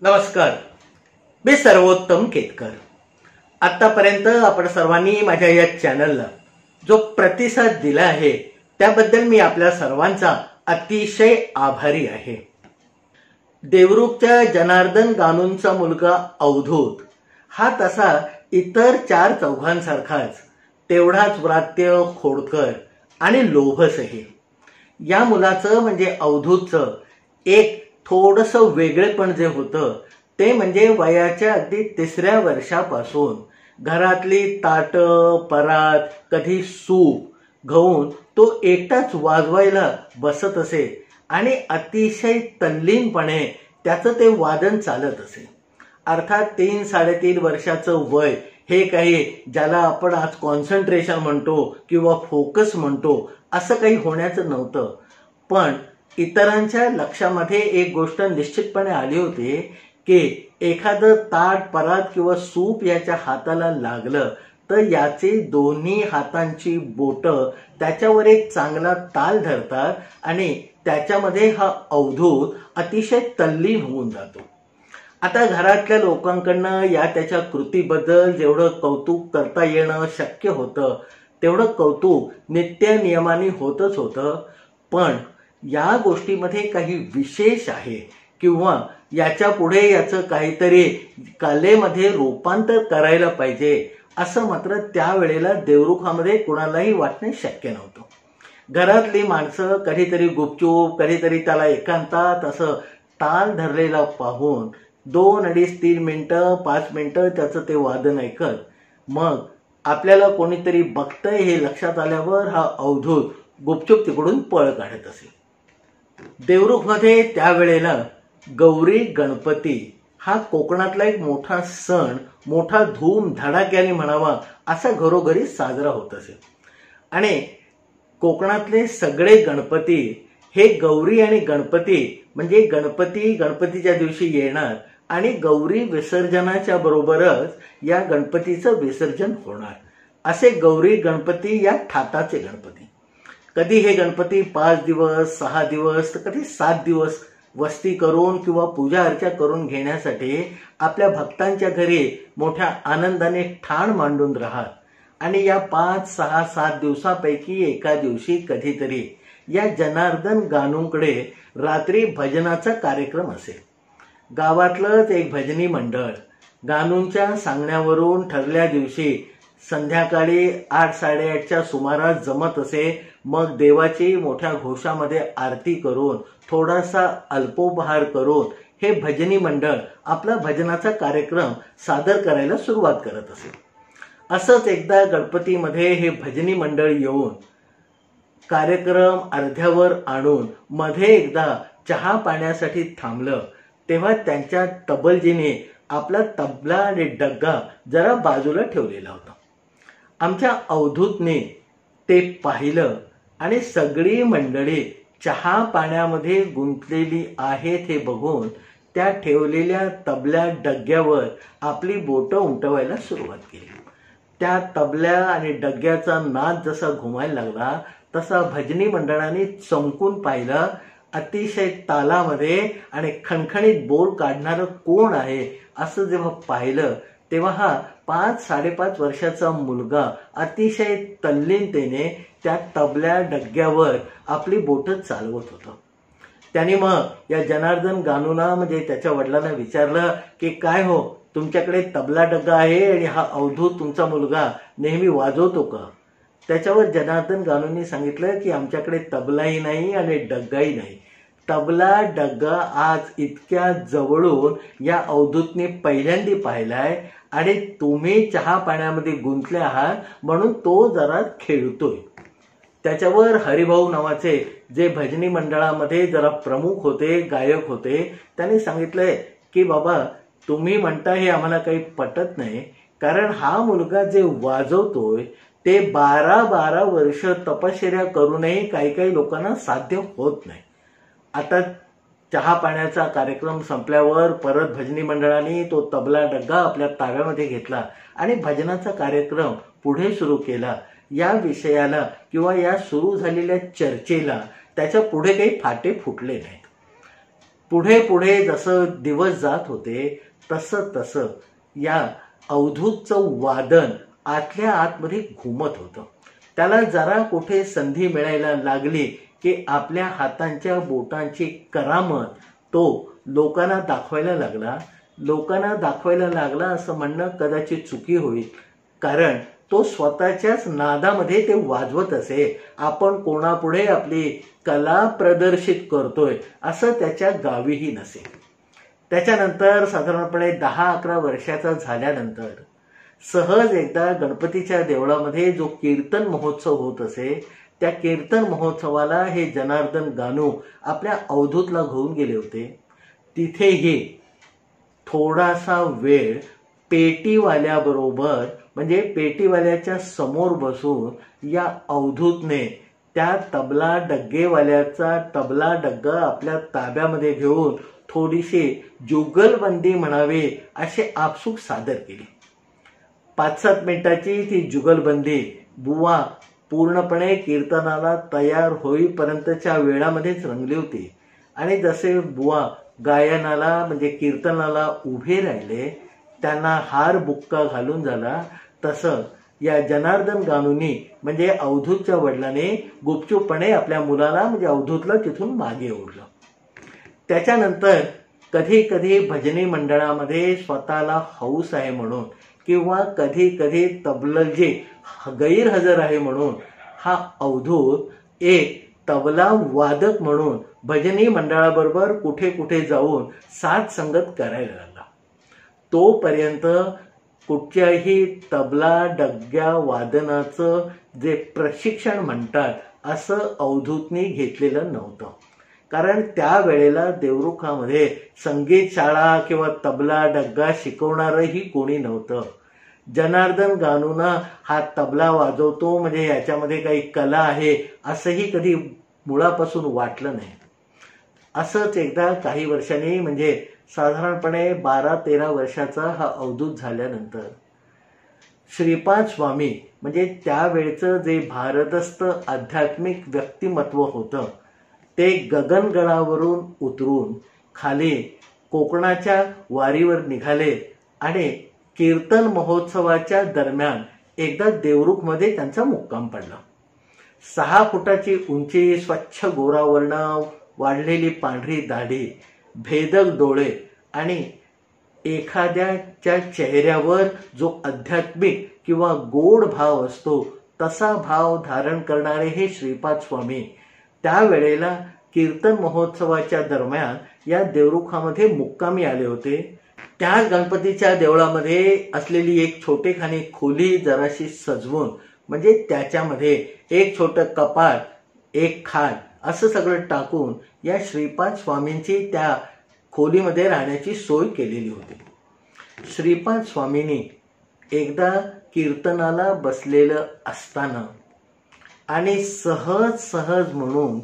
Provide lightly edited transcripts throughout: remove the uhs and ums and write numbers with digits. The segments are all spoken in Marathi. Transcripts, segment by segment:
नमस्कार, मी सर्वोत्तम केतकर। आतापर्यंत आपण सर्वांनी माझ्या या चॅनलला जो प्रतिसाद दिला आहे त्याबद्दल मी आपल्या सर्वांचा अतिशय आभारी आहे। देवरूखच्या जनार्दन गानूंचा मुलगा अवधूत हा तसा इतर 4 चौघांसारखाच तेवढाच व्रात्य, खोडकर आणि लोभसही। या मुलाचं म्हणजे अवधूतचं एक थोडंसं वेगळेपण जे होतं ते म्हणजे वयाच्या अगदी 3ऱ्या वर्षापासून घरातली ताटं, परात, कधी सूप घेऊन तो एकटाच वाजवायला बसत असे आणि अतिशय तल्लीनपणे त्याचं ते वादन चालत असे। अर्थात 3-3.5 वर्षाचं वय हे काही ज्याला आपण आज कॉन्सन्ट्रेशन म्हणतो किंवा फोकस म्हणतो असं काही होण्याचं नव्हतं। पण इतरांच्या लक्षामध्ये एक गोष्ट निश्चितपणे आली होती की एखादं ताट, परात किंवा सूप याच्या हाताला लागलं तर याची दोन्ही हातांची बोटं त्याच्यावर एक चांगला ताल धरतात आणि त्याच्यामध्ये हा अवधूत अतिशय तल्लीन होऊन जातो। आता घरातल्या लोकांकडनं या त्याच्या कृतीबद्दल जेवढं कौतुक करता येणं शक्य होतं तेवढं कौतुक नित्य नियमाने होतच होतं। पण या गोष्टीमध्ये काही विशेष आहे किंवा याच्या पुढे याचं काहीतरी कलेमध्ये रूपांतर करायला पाहिजे असं मात्र त्यावेळेला देवरुखामध्ये कुणालाही वाटणे शक्य नव्हतं। घरातली माणसं कधीतरी गुपचूप, कधीतरी त्याला एकांतात असं ताल धरलेला पाहून 2-2.5-3 मिनिटं, 5 मिनिटं त्याचं ते वादन ऐकत मग आपल्याला कोणीतरी बघतंय हे लक्षात आल्यावर हा अवधूत गुपचूप तिकडून पळ काढत असे। देवरुखमध्ये त्यावेळेला गौरी गणपती हा कोकणातला एक मोठा सण, मोठा धूम धडाक्याने म्हणावा असा घरोघरी साजरा होत असे। आणि कोकणातले सगळे गणपती हे गौरी आणि गणपती म्हणजे गणपतीच्या दिवशी येणार आणि गौरी विसर्जनाच्या बरोबरच या गणपतीचं विसर्जन होणार असे गौरी गणपती या ठाटाचे गणपती। कधी हे गणपती 5 दिवस, 6 दिवस तर कधी 7 दिवस वस्ती करून किंवा पूजा अर्चा करून घेण्यासाठी आपल्या भक्तांच्या घरी मोठ्या आनंदाने ठाण मांडून राहत आणि या 5, 6, 7 दिवसापैकी एका दिवशी कधीतरी या जनार्दन गानूंकडे रात्री भजनाचा कार्यक्रम असेल। गावातलंच एक भजनी मंडळ गानूंच्या सांगण्यावरून ठरल्या दिवशी संध्याकाळी 8-8:30च्या सुमारास जमत असे। मग देवाची मोठ्या घोषामध्ये आरती करून थोडासा अल्पोपहार करून हे भजनी मंडळ आपला भजनाचा कार्यक्रम सादर करायला सुरुवात करत असे। असंच एकदा गणपतीमध्ये हे भजनी मंडळ येऊन कार्यक्रम अर्ध्यावर आणून मध्ये एकदा चहा पाण्यासाठी थांबलं तेव्हा त्यांच्या तबलजीने आपला तबला आणि डग्गा जरा बाजूला ठेवलेला होता। आमच्या अवधूतने ते पाहिलं आणि सगळी मंडळी चहा पाण्यामध्ये गुंतलेली आहेत हे बघून त्या ठेवलेल्या तबल्या डग्ग्यावर आपली बोटं उमटवायला सुरुवात केली। त्या तबल्या आणि डग्ग्याचा नाद जसा घुमायला लागला तसा भजनी मंडळाने चमकून पाहिलं। अतिशय तालामध्ये आणि खणखणीत बोल काढणारं कोण आहे असं जेव्हा पाहिलं तेव्हा हा 5-5.5 वर्षाचा मुलगा अतिशय तल्लीनतेने त्या तबल्या डग्ग्यावर आपली बोटं चालवत होता। त्याने मग या जनार्दन गानूंना म्हणजे त्याच्या वडिलांना विचारलं की काय हो, तुमच्याकडे तबला डग्गा आहे आणि हा अवधूत तुमचा मुलगा नेहमी वाजवतो का? त्याच्यावर जनार्दन गानूंनी सांगितलं की आमच्याकडे तबलाही नाही आणि डग्गाही नाही। तबला डग्गा आज इतक्या जवळून या अवधूतने पहिल्यांदा पाहिलाय आणि तुम्ही चहा पाण्यामध्ये गुंतले आहात म्हणून तो जरा खेळतोय। त्याच्यावर हरिभाऊ नावाचे जे भजनी मंडळामध्ये जरा प्रमुख होते, गायक होते, त्यांनी सांगितलंय की बाबा तुम्ही म्हणता हे आम्हाला काही पटत नाही, कारण हा मुलगा जे वाजवतोय ते 12-12 वर्ष तपश्चर्या करूनही काही लोकांना साध्य होत नाही। आता चहा पाण्याचा कार्यक्रम संपल्यावर परत भजनी मंडळाने तो तबला डग्गा आपल्या ताब्यामध्ये घेतला आणि भजनाचा कार्यक्रम पुढे सुरू केला। या विषयाला किंवा या सुरू झालेल्या चर्चेला त्याच्या पुढे काही फाटे फुटले नाहीत। पुढे पुढे जसं दिवस जात होते तसं तसं या अवधूतचं वादन आतल्या आतमध्ये घुमत होतं. त्याला जरा कुठे संधी मिळायला लागली की आपल्या हातांच्या बोटांची करामत तो लोकांना दाखवायला लागला असं म्हणणं कदाचित चुकी होईल, कारण तो स्वतःच्याच नादामध्ये ते वाजवत असे. आपण कोणापुढे आपली कला प्रदर्शित करतोय असं त्याच्या गावीही नसे. त्याच्यानंतर साधारणपणे 10-11 वर्षाचा झाल्यानंतर सहज एकदा गणपतीच्या देवळामध्ये जो कीर्तन महोत्सव होत असे, त्या कीर्तन महोत्सवाला हे जनार्दन गानू आपल्या अवधूतला घेऊन गेले होते. तिथेही थोडासा वेळ पेटीवाल्याबरोबर म्हणजे पेटीवाल्याच्या समोर बसून या अवधूतने त्या तबला डग्गेवाल्याचा तबला डग्गा आपल्या ताब्यामध्ये घेऊन थोडीशी जुगलबंदी म्हणावी असे आपसूक सादर केली. 5-7 मिनिटाची ती जुगलबंदी बुवा पूर्णपणे कीर्तनाला तयार होईपर्यंतच्या वेळामध्येच रंगली होती. आणि जसे बुवा गायनाला म्हणजे कीर्तनाला उभे राहिले, त्यांना हार बुक्का घालून झाला, तसं या जनार्दन गानूंनी म्हणजे अवधूतच्या वडिलांनी गुपचूपपणे आपल्या मुलाला म्हणजे अवधूतला तिथून मागे ओढलं. त्याच्यानंतर कधी कधी भजनी मंडळामध्ये स्वतःला हौस आहे म्हणून किंवा कधी कधी तबलजी गैरहजर आहे म्हणून हा अवधूत एक तबला वादक म्हणून भजनी मंडळाबरोबर कुठे कुठे जाऊन साथ संगत करायला लागला. तोपर्यंत कुठच्याही तबला डग्ग्या वादनाचं जे प्रशिक्षण म्हणतात असं अवधूतनी घेतलेलं नव्हतं, कारण त्यावेळेला देवरुखामध्ये संगीत शाळा किंवा तबला डग्गा शिकवणारही कोणी नव्हतं. जनार्दन गानूंना हा तबला वाजवतो म्हणजे याच्यामध्ये काही कला आहे असंही कधी मुळापासून वाटलं नाही. असंच एकदा काही वर्षांनी म्हणजे साधारणपणे 12-13 वर्षाचा हा अवधूत झाल्यानंतर श्रीपाद स्वामी म्हणजे त्यावेळचं जे भारदस्त आध्यात्मिक व्यक्तिमत्व होतं ते गगनगडावरून उतरून खाली कोकणाच्या वारीवर निघाले आणि कीर्तन महोत्सवाच्या दरम्यान एकदा देवरुखमध्ये त्यांचा मुक्काम पडला. 6 फुटाची उंची, स्वच्छ गोरावर्ण, वाढलेली पांढरी दाढी, भेदक डोळे आणि एखाद्याच्या चेहऱ्यावर जो आध्यात्मिक किंवा गोड भाव असतो तसा भाव धारण करणारे हे श्रीपाद स्वामी त्यावेळेला कीर्तन महोत्सवाच्या दरम्यान या देवरुखामध्ये मुक्कामी आले होते. त्या गणपतीच्या देवळामध्ये असलेली एक छोटेखानी खोली जराशी सजवून म्हणजे त्याच्यामध्ये एक छोटं कपाट, एक खाट असं सगळं टाकून या श्रीपाद स्वामींची त्या खोलीमध्ये राहण्याची सोय केलेली होती. श्रीपाद स्वामींनी एकदा कीर्तनाला बसलेलं असताना आणि सहज म्हणून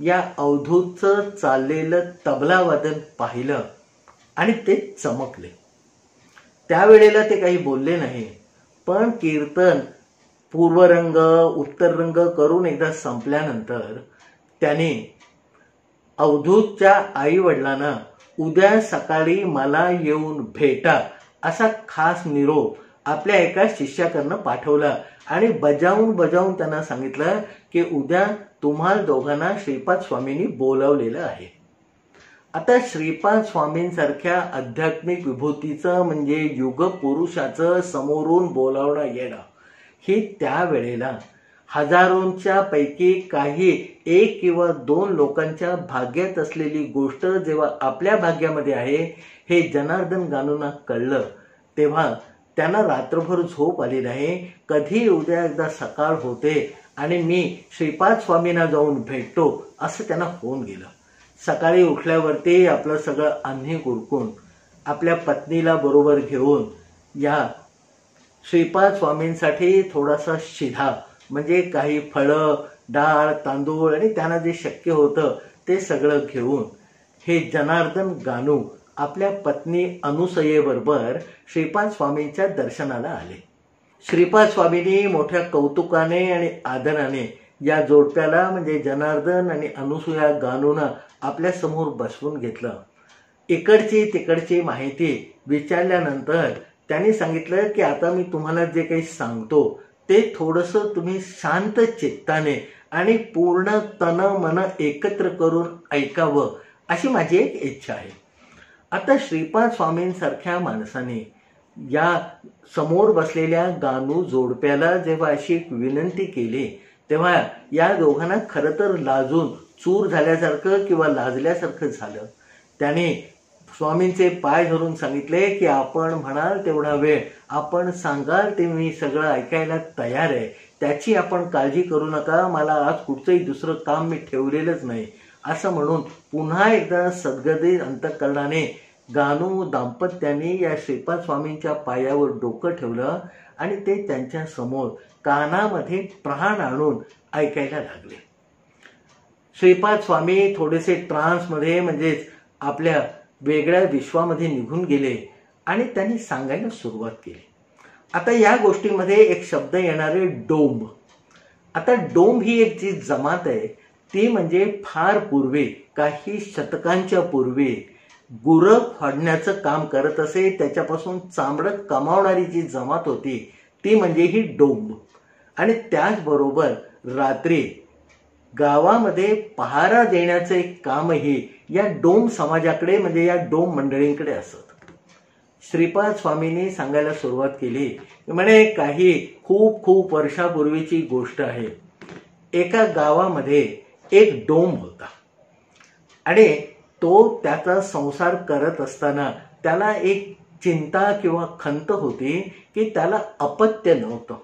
या अवधूतचं चाललेलं तबला वादन पाहिलं आणि ते चमकले. त्यावेळेला ते काही बोलले नाही, पण कीर्तन पूर्वरंग उत्तररंग करून एकदा संपल्यानंतर त्याने अवधूतच्या आई वडिलांना उद्या सकाळी मला येऊन भेटा असा खास निरोप आपल्या एका शिष्याकडनं पाठवला आणि बजावून त्यांना सांगितलं की उद्या तुम्हा दोघांना श्रीपाद स्वामींनी बोलावलेलं आहे. आता श्रीपाद स्वामींसारख्या आध्यात्मिक विभूतीचं म्हणजे युग पुरुषाचं समोरून बोलावणं येणं ही त्यावेळेला हजारोंच्या पैकी काही 1 किंवा 2 लोकांच्या भाग्यात असलेली गोष्ट जेव्हा आपल्या भाग्यामध्ये आहे हे जनार्दन गानूंना कळलं तेव्हा त्यांना रात्रभर झोप आली नाही. कधी उद्या एकदा सकाळ होते आणि मी श्रीपाद स्वामींना जाऊन भेटतो असं त्यांना होऊन गेलं. सकाळी उठल्यावरती आपलं सगळं अन्नी उरकून आपल्या पत्नीला बरोबर घेऊन या श्रीपाद स्वामींसाठी थोडासा शिधा म्हणजे काही फळं, डाळ, तांदूळ आणि त्यांना जे शक्य होतं ते सगळं घेऊन हे जनार्दन गानू आपल्या पत्नी अनुसयेबरोबर श्रीपाद स्वामींच्या दर्शनाला आले. श्रीपाद स्वामींनी मोठ्या कौतुकाने आणि आदराने या जोडप्याला म्हणजे जनार्दन आणि अनुसूया गानूंना आपल्या समोर बसवून घेतलं इकडची तिकडची माहिती विचारल्यानंतर त्यांनी सांगितलं की आता मी तुम्हाला जे काही सांगतो ते थोडंसं तुम्ही शांत चित्ताने आणि पूर्ण तन मन एकत्र करून ऐकावं अशी माझी एक इच्छा आहे. आता श्रीपाद स्वामींसारख्या माणसाने या समोर बसलेल्या गानू जोडप्याला जेव्हा अशी एक विनंती केली तेव्हा या दोघांना खरं तर लाजून चूर झाल्यासारखं किंवा लाजल्यासारखं झालं. त्याने स्वामींचे पाय धरून सांगितले की आपण म्हणाल तेवढा वेळ, आपण सांगाल ते मी सगळं ऐकायला तयार आहे, त्याची आपण काळजी करू नका, मला आज कुठचंही दुसरं काम मी ठेवलेलंच नाही असं म्हणून पुन्हा एकदा सद्गदित अंतःकरणाने गानू दाम्पत्याने या श्रीपाद स्वामींच्या पायावर डोकं ठेवलं आणि ते त्यांच्या समोर कानामध्ये प्राण आणून ऐकायला लागले. श्रीपाद स्वामी थोडेसे ट्रान्समध्ये म्हणजेच आपल्या वेगळ्या विश्वामध्ये निघून गेले आणि त्यांनी सांगायला सुरुवात केली. आता या गोष्टीमध्ये एक शब्द येणारे डोंब. आता डोंब ही एक जी जमात आहे ती म्हणजे फार पूर्वी, काही शतकांच्या पूर्वी गुरं फाडण्याचं काम करत असे, त्याच्यापासून चामडं कमावणारी जी जमात होती ती म्हणजे ही डोंब. आणि त्याचबरोबर रात्री गावामध्ये पहारा देण्याचं एक कामही या डोंब समाजाकडे म्हणजे या डोंब मंडळींकडे असत. श्रीपाद स्वामींनी सांगायला सुरुवात केली म्हणे काही खूप खूप वर्षापूर्वीची गोष्ट आहे. एका गावामध्ये एक डोंब होता आणि तो त्याचा संसार करत असताना त्याला एक चिंता किंवा खंत होती की त्याला अपत्य नव्हतं.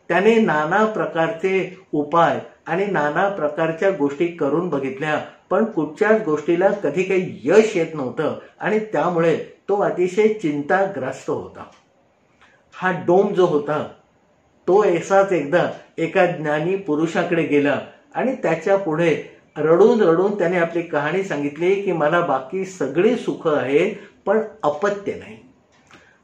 त्याने नाना प्रकारचे उपाय आणि नाना प्रकारच्या गोष्टी करून बघितल्या पण कुठच्याच गोष्टीला कधी काही यश येत नव्हतं आणि त्यामुळे तो अतिशय चिंताग्रस्त होता. हा डोंब जो होता तो असाच एकदा एका ज्ञानी पुरुषाकडे गेला आणि त्याच्या पुढे रडून रडून त्याने आपली कहाणी सांगितली की मला बाकी सगळी सुख आहेत पण अपत्य नाही.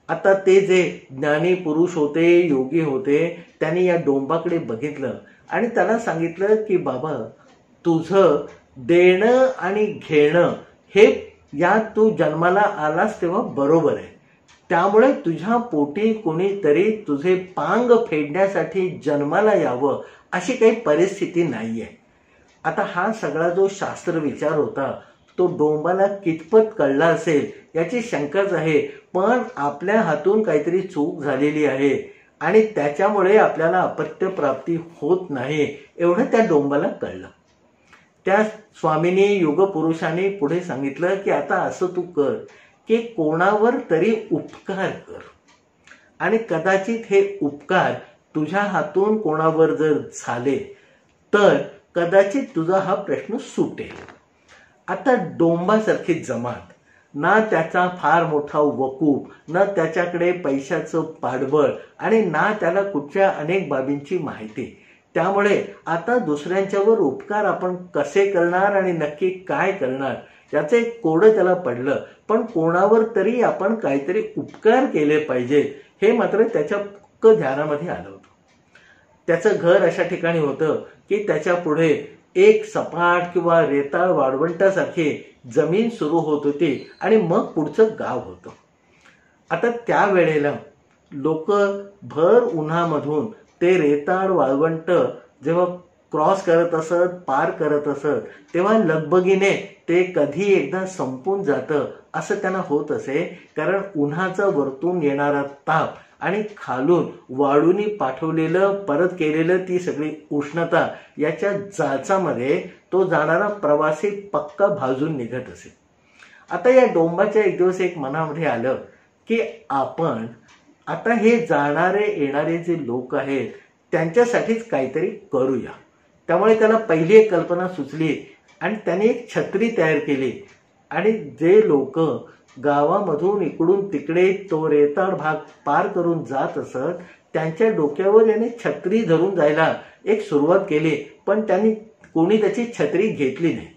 आता ते जे ज्ञानी पुरुष होते, योगी होते, त्यांनी या डोंबाकडे बघितलं आणि त्याला सांगितलं की बाबा तुझं देणं आणि घेणं हे या तू जन्माला आलास तेव्हा बरोबर आहे, त्यामुळे तुझ्या पोटी कोणीतरी तुझे पांग फेडण्यासाठी जन्माला यावं अशी काही परिस्थिती नाहीये. आता हा सगळा जो शास्त्र विचार होता तो डोंबाला कितपत कळला असेल याची शंकाच आहे, पण आपल्या हातून काहीतरी चूक झालेली आहे आणि त्याच्यामुळे आपल्याला अपत्य प्राप्ती होत नाही एवढं त्या डोंबाला कळलं. त्या स्वामींनी युगपुरुषांनी पुढे सांगितलं की आता असं तू कर की कोणावर तरी उपकार कर आणि कदाचित हे उपकार तुझ्या हातून कोणावर जर झाले तर कदाचित तुझा हा प्रश्न सुटेल. आता डोंबासारखी जमात, ना त्याचा फार मोठा वकूफ, ना त्याच्याकडे पैशाचं पाठबळ आणि ना त्याला कुठच्या अनेक बाबींची माहिती, त्यामुळे आता दुसऱ्यांच्यावर उपकार आपण कसे करणार आणि नक्की काय करणार याचं एक कोडं त्याला पडलं. पण कोणावर तरी आपण काहीतरी उपकार केले पाहिजे हे मात्र त्याच्या पक्क ध्यानामध्ये आलं होतं. त्याचं घर अशा ठिकाणी होतं की त्याच्या पुढे एक सपाट किंवा रेताळ वाळवंटासारखी जमीन सुरू होत होती आणि मग पुढचं गाव होतं. आता त्या वेळेला लोक भर उन्हामधून ते रेताळ वाळवंट जेव्हा क्रॉस करत असत, पार करत असत, तेव्हा लगबगीने ते कधी एकदा संपून जातं असं त्यांना होत असे, कारण उन्हाचा वरतून येणारा ताप आणि खालून वाळूनी पाठवलेलं परत केलेलं ती सगळी उष्णता याच्या जाचामध्ये तो जाणारा प्रवासी पक्का भाजून निघत असे. आता या डोंबाच्या एक दिवस एक मनामध्ये आलं की आपण आता हे जाणारे येणारे जे लोक आहेत त्यांच्यासाठीच काहीतरी करूया. त्यामुळे त्याला पहिली एक कल्पना सुचली आणि त्याने एक छत्री तयार केली आणि जे लोक गावामधून इकडून तिकडे तो रेताळ भाग पार करून जात असत त्यांच्या डोक्यावर याने छत्री धरून जायला एक सुरुवात केली, पण त्यांनी कोणी त्याची छत्री घेतली नाही.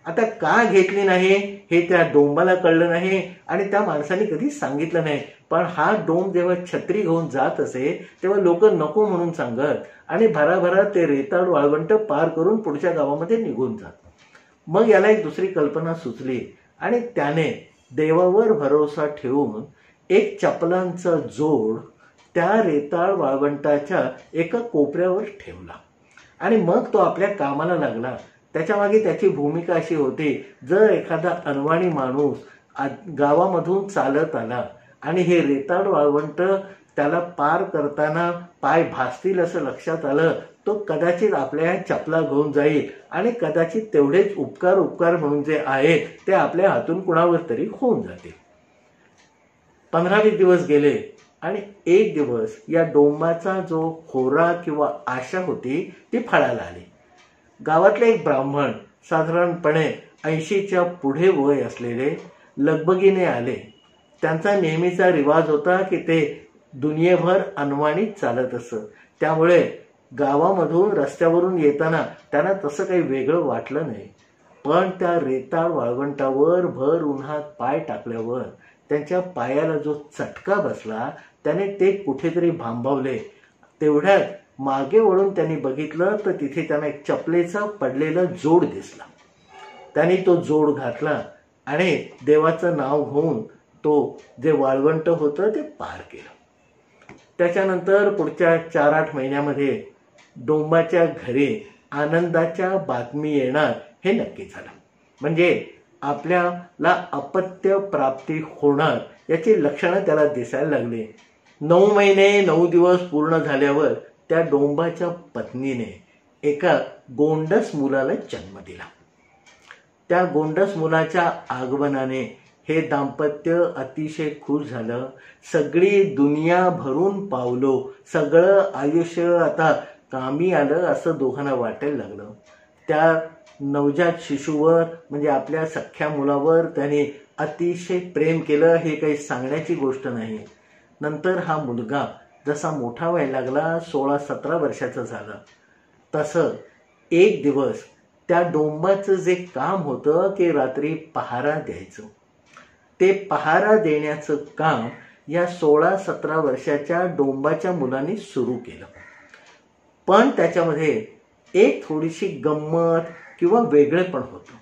आता का घेतली नाही हे त्या डोंबाला कळलं नाही आणि त्या माणसाने कधी सांगितलं नाही, पण हा डोंब जेव्हा छत्री घेऊन जात असे तेव्हा लोक नको म्हणून सांगत आणि भराभरा ते रेताळ वाळवंट पार करून पुढच्या गावामध्ये निघून जात. मग याला एक दुसरी कल्पना सुचली आणि त्याने देवावर भरोसा ठेवून एक चपलांचा जोड त्या रेताळ वाळवंटाच्या एका कोपऱ्यावर ठेवला आणि मग तो आपल्या कामाला लागला. त्याच्या मागे त्याची भूमिका अशी होती, जर एखादा अनवाणी माणूस गावामधून चालत आला आणि हे रेताळ वाळवंट त्याला पार करताना पाय भासतील असं लक्षात आलं, तो कदाचित आपल्या चपला घेऊन जाईल आणि कदाचित तेवढेच उपकार म्हणून जे आहेत ते आपल्या हातून कुणावर तरी होऊन जातील. 15-20 दिवस गेले आणि एक दिवस या डोंबाचा जो खोरा किंवा आशा होती ती फळाला आली. गावातले एक ब्राह्मण साधारणपणे 80च्या पुढे वय असलेले लगबगीने आले. त्यांचा नेहमीचा रिवाज होता की ते दुनियेभर अनवाणीत चालत असत. त्यामुळे गावामधून रस्त्यावरून येताना त्यांना तसं काही वेगळं वाटलं नाही. पण त्या रेताळ वाळवंटावर भर उन्हात पाय टाकल्यावर त्यांच्या पायाला जो चटका बसला त्याने ते कुठेतरी भांबावले. तेवढ्यात मागे वळून त्यांनी बघितलं तर तिथे त्यांना एक चपलेचा पडलेला जोड दिसला. त्यांनी तो जोड घातला आणि देवाचं नाव घेऊन तो जे वाळवंट होतं ते पार केलं. त्याच्यानंतर पुढच्या 4-8 महिन्यामध्ये डोंबाच्या घरी आनंदाच्या बातमी येणार हे नक्की झालं. म्हणजे आपल्याला अपत्य प्राप्ती होणार याची लक्षणं त्याला दिसायला लागली. 9 महिने 9 दिवस पूर्ण झाल्यावर त्या डोंबाच्या पत्नीने एका गोंडस मुलाला जन्म दिला. त्या गोंडस मुलाच्या आगमनाने हे दाम्पत्य अतिशय खुश झालं. सगळी दुनिया भरून पावलो, सगळं आयुष्य आता कामी आलं असं दोघांना वाटायला लागलं. त्या नवजात शिशूवर म्हणजे आपल्या सख्ख्या मुलावर त्याने अतिशय प्रेम केलं, हे काही सांगण्याची गोष्ट नाही. नंतर हा मुलगा जसा मोठा व्हायला लागला, 16-17 वर्षाचा झाला, तसं एक दिवस त्या डोंबाचं जे काम होतं की रात्री पहारा द्यायचं, ते पहारा देण्याचं काम या 16-17 वर्षाच्या डोंबाच्या मुलांनी सुरू केलं. पण त्याच्यामध्ये एक थोडीशी गंमत किंवा वेगळेपण होतं.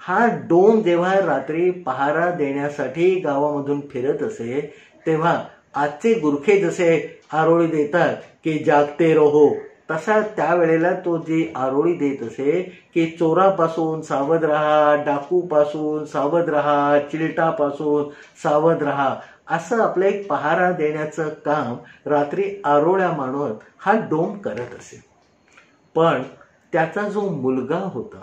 हा डोंब जेव्हा रात्री पहारा देण्यासाठी गावामधून फिरत असे तेव्हा आजचे गुरखे जसे आरोळी देतात की जागते रहो, तसा त्यावेळेला तो जी आरोळी देत असे की चोरापासून सावध राहा, डाकूपासून सावध राहा, चिलटापासून सावध राहा, असं आपलं एक पहारा देण्याचं काम रात्री आरोळ्या मानवत हा डोंब करत असे. पण त्याचा जो मुलगा होता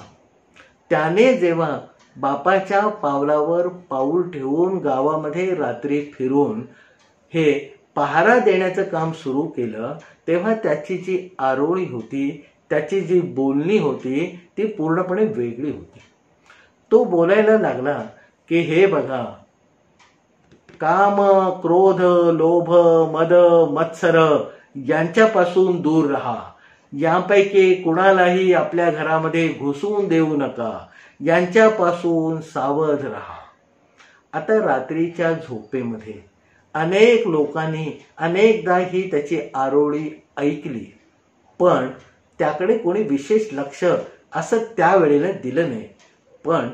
त्याने जेव्हा बापाच्या पावलावर पाऊल ठेवून गावामध्ये रात्री फिरून हे पहारा देण्याचं काम सुरू केलं, तेव्हा त्याची जी आरोळी होती, त्याची जी बोलणी होती ती पूर्णपणे वेगळी होती. तो बोलायला लागला की हे बघा, काम, क्रोध, लोभ, मद, मत्सर यांच्यापासून दूर राहा. यांपैकी कुणालाही आपल्या घरामध्ये घुसून देऊ नका. यांच्यापासून सावध राहा. आता रात्रीच्या झोपेमध्ये अनेक लोकांनी अनेकदा ही त्याची आरोळी ऐकली, पण त्याकडे कोणी विशेष लक्ष असं त्यावेळेला दिलं नाही. पण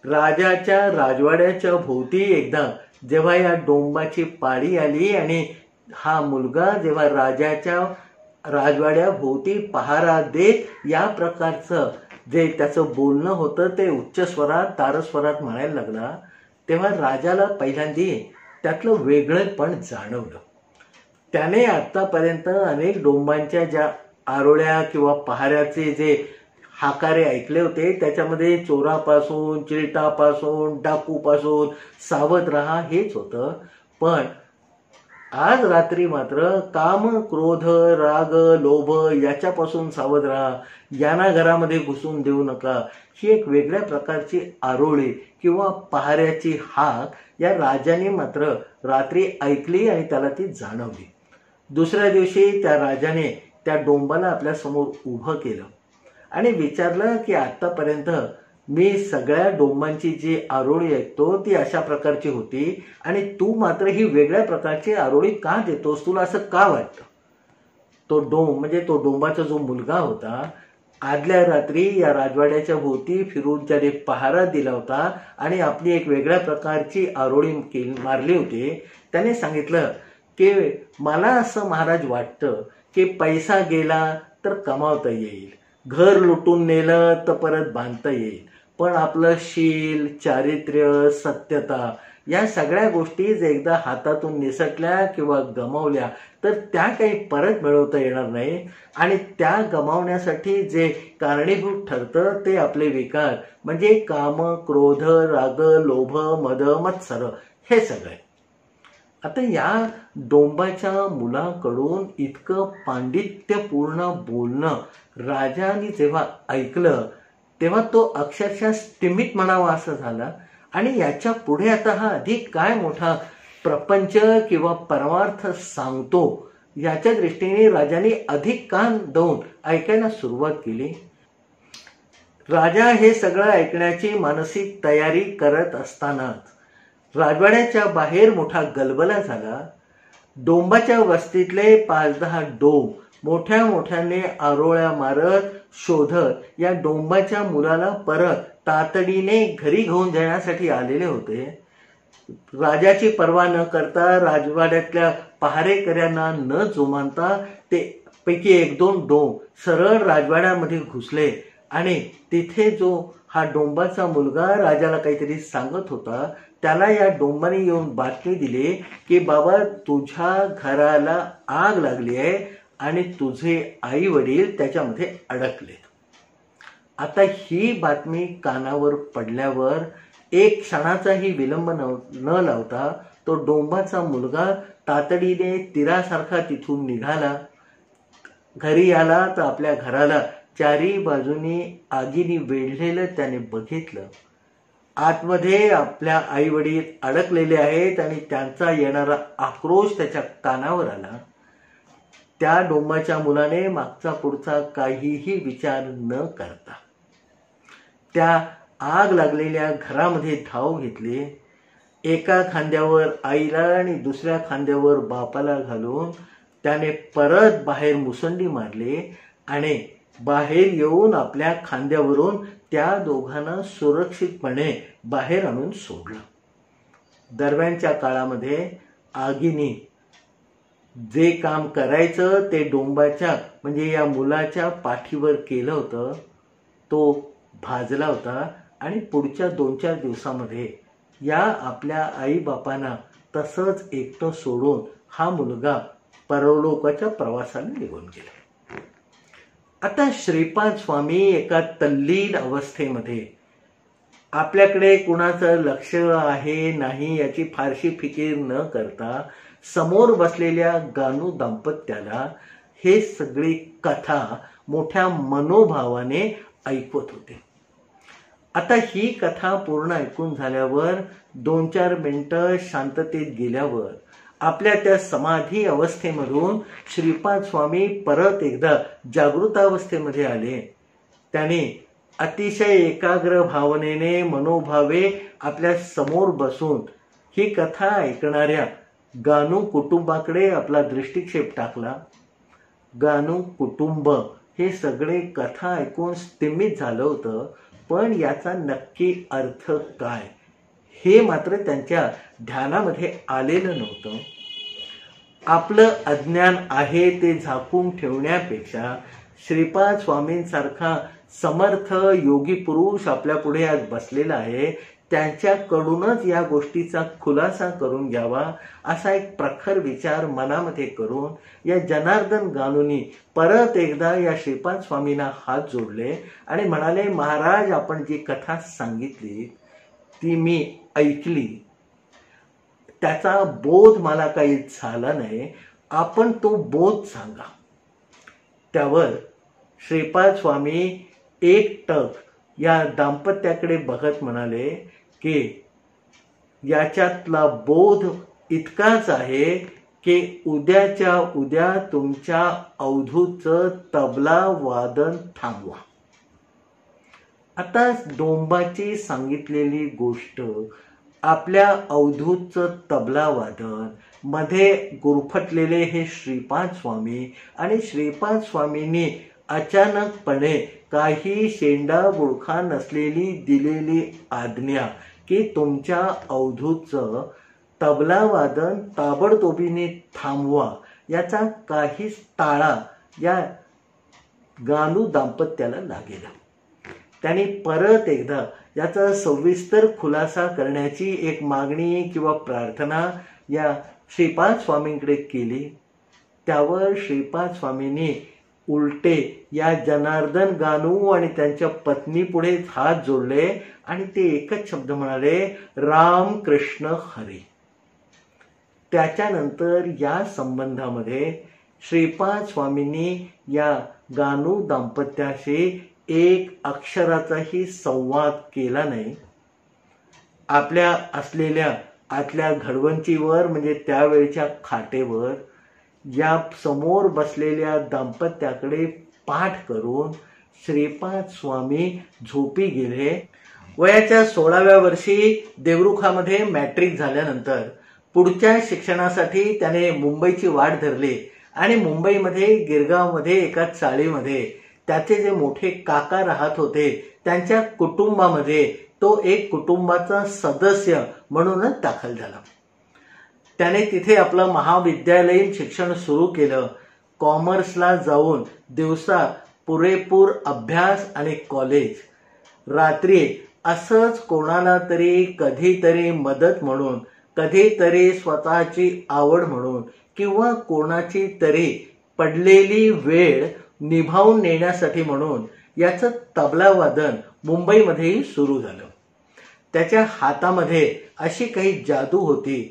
राजाच्या राजवाड्याच्या भोवती एकदा जेव्हा या डोंबाची पाळी आली आणि हा मुलगा जेव्हा राजाच्या राजवाड्या भोवती पहारा देत या प्रकारचं जे त्याचं बोलणं होतं ते उच्च स्वरात, तारस्वरात म्हणायला लागला, तेव्हा राजाला पहिल्यांदा त्यातलं वेगळेपण जाणवलं. त्याने आतापर्यंत अनेक डोंबांच्या ज्या आरोळ्या किंवा पहाऱ्याचे जे हाकारे ऐकले होते त्याच्यामध्ये चोरापासून, चिलटापासून, डाकूपासून सावध राहा हेच होतं. पण आज रात्री मात्र काम, क्रोध, राग, लोभ याच्यापासून सावध राहा, यांना घरामध्ये घुसून देऊ नका, ही एक वेगळ्या प्रकारची आरोळी किंवा पहाऱ्याची हाक या राजाने मात्र रात्री ऐकली आणि त्याला ती जाणवली. दुसऱ्या दिवशी त्या राजाने त्या डोंबाला आपल्या समोर उभं केलं आणि विचारलं की आतापर्यंत मी सगळ्या डोंबांची जी आरोळी ऐकतो ती अशा प्रकारची होती आणि तू मात्र ही वेगळ्या प्रकारची आरोळी का देतोस, तुला असं का वाटतं? तो डोंब म्हणजे तो डोंबाचा जो मुलगा होता आदल्या रात्री या राजवाड्याच्या भोवती फिरून त्याने पहारा दिला होता आणि आपली एक वेगळ्या प्रकारची आरोळी मारली होती. त्याने सांगितलं की मला असं महाराज वाटतं की पैसा गेला तर कमावता येईल, घर लुटून नेलं तर परत बांधता येईल, पण आपलं शील, चारित्र्य, सत्यता या सगळ्या गोष्टी जर एकदा हातातून निसटल्या किंवा गमावल्या तर त्या काही परत मिळवता येणार नाही. आणि त्या गमावण्यासाठी जे कारणीभूत ठरतं ते आपले विकार म्हणजे काम, क्रोध, राग, लोभ, मद, मत्सर हे सगळे. आता या डोंबाच्या मुलाकडून इतकं पांडित्यपूर्ण बोलणं राजाने जेव्हा ऐकलं तेव्हा तो अक्षरशः स्तिमित म्हणावा असं झाला. आणि याच्या पुढे आता हा अधिक काय मोठा प्रपंच किंवा परमार्थ सांगतो याच्या दृष्टीने राजाने अधिक कान देऊन ऐकायला सुरुवात केली. राजा हे सगळं ऐकण्याची मानसिक तयारी करत असतानाच राजवाड्याच्या बाहेर मोठा गलबला झाला. डोंबाच्या वस्तीतले 5-10 डोंब मोठ्या मोठ्याने आरोळ्या मारत शोधत या डोंबाच्या मुलाला परत तातडीने घरी घेऊन जाण्यासाठी आलेले होते. राजाची पर्वा न करता राजवाड्यातल्या पहारेकऱ्यांना न जुमानता ते पैकी 1-2 डोंब सरळ राजवाड्यामध्ये घुसले आणि तिथे जो हा डोंबाचा मुलगा राजाला काहीतरी सांगत होता त्याला या डोंबाने येऊन बातमी दिली की बाबा तुझ्या घराला आग लागली आहे आणि तुझे आई वडील त्याच्यामध्ये अडकले. आता ही बातमी कानावर पडल्यावर एक क्षणाचाही विलंब न लावता तो डोंबाचा मुलगा तातडीने तीरासारखा तिथून निघाला. घरी आला तर आपल्या घराला चारी बाजूनी आगीने वेढलेलं त्याने बघितलं. आतमध्ये आपल्या आई वडील अडकलेले आहेत आणि त्यांचा येणारा आक्रोश त्याच्या कानावर आला. त्या डोंबाच्या मुलाने मागचा पुढचा काहीही विचार न करता त्या आग लागलेल्या घरामध्ये धाव घेतली. एका खांद्यावर आईला आणि दुसऱ्या खांद्यावर बापाला घालून त्याने परत बाहेर मुसंडी मारली आणि बाहेर येऊन आपल्या खांद्यावरून त्या दोघांना सुरक्षितपणे बाहेर आणून सोडलं. दरम्यानच्या काळामध्ये आगीने जे काम करायचं ते डोंबाच्या म्हणजे या मुलाच्या पाठीवर केलं होतं तो भाजला होता आणि पुढच्या 2-4 दिवसामध्ये या आपल्या आई बापांना तसंच एकटं सोडून हा मुलगा परलोकाच्या प्रवासाला निघून गेला. आता श्रीपाद स्वामी एका तल्लीन अवस्थेमध्ये आपल्याकडे कुणाचं लक्ष आहे नाही याची फारशी फिकीर न करता समोर बसलेल्या गानू दाम्पत्याला हे सगळी कथा मोठ्या मनोभावाने ऐकवत होते. आता ही कथा पूर्ण ऐकून झाल्यावर 2-4 मिनिटं शांततेत गेल्यावर आपल्या त्या समाधी अवस्थेमधून श्रीपाद स्वामी परत एकदा जागृतावस्थेमध्ये आले. त्याने अतिशय एकाग्र भावनेने मनोभावे आपल्या समोर बसून ही कथा ऐकणाऱ्या गानू कुटुंबाकडे आपला दृष्टिक्षेप टाकला. गानू कुटुंब हे सगळे कथा ऐकून स्तिमित झालं होतं, पण याचा नक्की अर्थ काय हे मात्र त्यांच्या ध्यानामध्ये आलेलं नव्हतं. आपलं अज्ञान आहे ते झाकून ठेवण्यापेक्षा श्रीपाद स्वामींसारखा समर्थ योगी पुरुष आपल्या पुढे आज बसलेला आहे त्यांच्याकडूनच या गोष्टीचा खुलासा करून घ्यावा असा एक प्रखर विचार मनामध्ये करून या जनार्दन गानूंनी परत एकदा या श्रीपाद स्वामींना हात जोडले आणि म्हणाले, महाराज आपण जी कथा सांगितली ती मी ऐकली, त्याचा बोध मला काही झाला नाही, आपण तो बोध सांगा. त्यावर श्रीपाद स्वामी एकटक या दाम्पत्याकडे बघत म्हणाले की याच्यातला बोध इतकाच आहे की उद्याच्या उद्या तुमच्या अवधूतचं तबला वादन थांबवा. आता डोंबाची सांगितलेली गोष्ट आपल्या अवधूतचं तबला वादन मध्ये गुरफटलेले हे श्रीपाद स्वामी आणि श्रीपाद स्वामींनी अचानकपणे काही शेंडा बुळखा नसलेली दिलेली आज्ञा की तुमच्या अवधूतचं तबला वादन ताबडतोबीने थांबवा, याचा काहीच टाळा या गानू दाम्पत्याला लागेल. त्यांनी परत एकदा याचा सविस्तर खुलासा करण्याची एक मागणी किंवा प्रार्थना या श्रीपाद स्वामींकडे केली. त्यावर श्रीपाद स्वामींनी उलटे या जनार्दन गानू आणि त्यांच्या पत्नी पुढे हात जोडले आणि ते एकच शब्द म्हणाले, राम कृष्ण हरी. त्याच्यानंतर या संबंधामध्ये श्रीपाद स्वामींनी या गानू दाम्पत्याशी एक अक्षराचाही संवाद केला नाही. आपल्या असलेल्या आतल्या घडवंचीवर म्हणजे त्यावेळच्या खाटेवर या समोर बसलेल्या दाम्पत्याकडे पाठ करून श्रीपाद स्वामी झोपी गेले. वयाच्या 16व्या वर्षी देवरुखामध्ये मॅट्रिक झाल्यानंतर पुढच्या शिक्षणासाठी त्याने मुंबईची वाट धरली आणि मुंबईमध्ये गिरगावमध्ये एका चाळीमध्ये त्याचे जे मोठे काका राहत होते त्यांच्या कुटुंबामध्ये तो एक कुटुंबाचा सदस्य म्हणूनच दाखल झाला. त्याने तिथे आपलं महाविद्यालयीन शिक्षण सुरू केलं. कॉमर्सला जाऊन दिवसा पुरेपूर अभ्यास आणि कॉलेज, रात्री असंच कोणाला तरी कधीतरी मदत म्हणून, कधीतरी स्वतःची आवड म्हणून किंवा कोणाची तरी पडलेली वेळ निभावून नेण्यासाठी म्हणून याचं तबला वादन मुंबईमध्येही सुरू झालं. त्याच्या हातामध्ये अशी काही जादू होती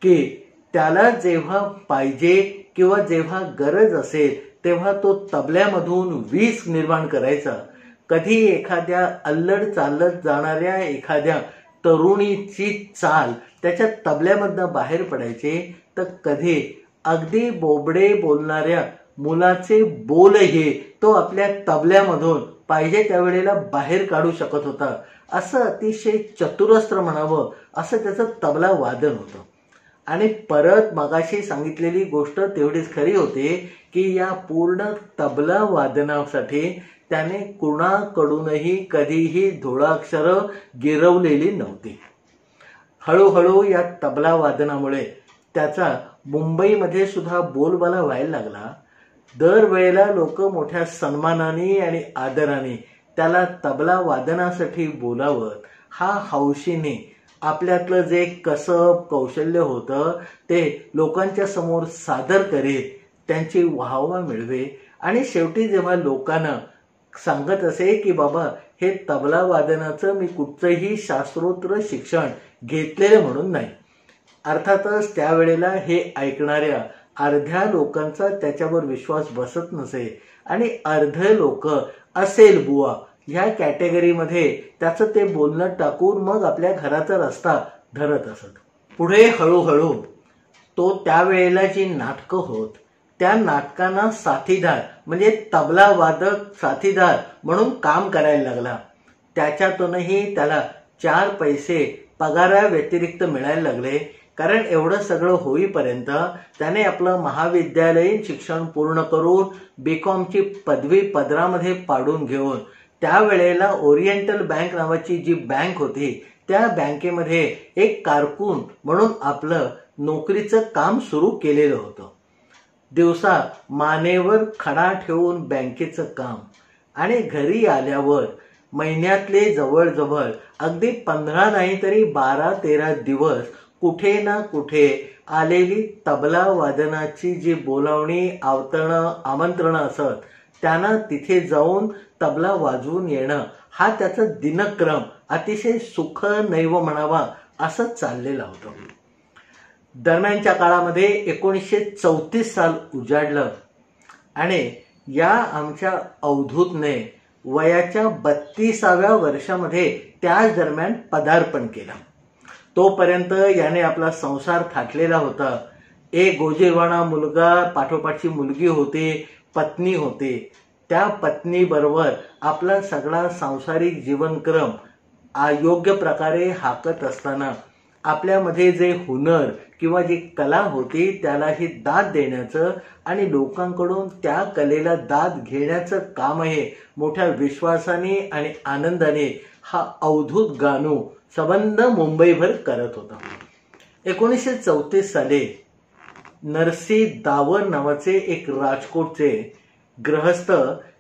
की त्याला जेव्हा पाहिजे किंवा जेव्हा गरज असेल तेव्हा तो तबल्यामधून वीज निर्माण करायचा. कधी एखाद्या अल्लड चालत जाणाऱ्या एखाद्या तरुणीची चाल त्याच्या तबल्यामधनं बाहेर पडायचे, तर कधी अगदी बोबडे बोलणाऱ्या मुलाचे बोलही तो आपल्या तबल्यामधून पाहिजे त्यावेळेला बाहेर काढू शकत होता. असं अतिशय चतुरस्त्र म्हणावं असं त्याचं तबला वादन होतं. आणि परत मगाशी सांगितलेली गोष्ट तेवढीच खरी होती की या पूर्ण तबला वादनासाठी त्याने कुणाकडूनही कधीही धुळाक्षरं गिरवलेली नव्हती. हळूहळू या तबला वादनामुळे त्याचा मुंबईमध्ये सुद्धा बोलबाला व्हायला लागला. दरवेळेला लोक मोठ्या सन्मानाने आणि आदराने त्याला तबला वादनासाठी बोलावत. हा हौशीने आपल्यातलं जे कसब कौशल्य होतं ते लोकांच्या समोर सादर करीत त्यांची वाहवा मिळवे आणि शेवटी जेव्हा लोकांना सांगत असे की बाबा हे तबला वादनाचं मी कुठचंही शास्त्रोक्त शिक्षण घेतलेलं म्हणून नाही. अर्थातच त्यावेळेला हे ऐकणाऱ्या अर्ध्या लोकांचा त्याच्यावर विश्वास बसत नसे आणि अर्धे लोक असेल बुवा ह्या कॅटेगरीमध्ये त्याचं ते बोलणं टाकून मग आपल्या घराचा रस्ता धरत असत. पुढे हळूहळू तो त्यावेळेला जी नाटकं होत त्या नाटकांना साथीदार म्हणजे तबला वादक साथीदार म्हणून काम करायला लागला. त्याच्यातूनही त्याला 4 पैसे पगारा व्यतिरिक्त मिळायला लागले. कारण एवढं सगळं होईपर्यंत त्याने आपलं महाविद्यालयीन शिक्षण पूर्ण करून बीकॉमची पदवी पदरामध्ये पाडून घेऊन त्यावेळेला ओरिएंटल बँक नावाची जी बँक होती त्या बँकेमध्ये एक कारकून म्हणून आपलं नोकरीचं काम सुरू केलेलं होतं. दिवसा मानेवर खडा ठेवून बँकेचं काम आणि घरी आल्यावर महिन्यातले जवळजवळ अगदी 15 नाही तरी 12-13 दिवस कुठे ना कुठे आलेली तबला वादनाची जी बोलावणी आवतरणं आमंत्रणं असत त्यांना तिथे जाऊन तबला वाजवून येणं हा त्याचा दिनक्रम अतिशय सुख नैव म्हणावा असं चाललेलं होतं. दरम्यानच्या काळामध्ये 1934 साल उजाडलं आणि या आमच्या अवधूतने वयाच्या 32व्या वर्षामध्ये त्याच दरम्यान पदार्पण केलं. तोपर्यंत याने आपला संसार थाटलेला होता. एक गोजीरवाणा मुलगा, पाठोपाठची मुलगी होती, पत्नी होती. त्या पत्नीबरोबर आपला सगळा सांसारिक जीवनक्रम अयोग्य प्रकारे हाकत असताना आपल्यामध्ये जे हुनर किंवा जी कला होती त्याला ही दाद देण्याचं आणि लोकांकडून त्या कलेला दाद घेण्याचं काम आहे मोठ्या विश्वासाने आणि आनंदाने हा अवधूत गानू संबंध मुंबईभर करत होता. 1934 साली नरसी दावर नावाचे एक राजकोटचे गृहस्थ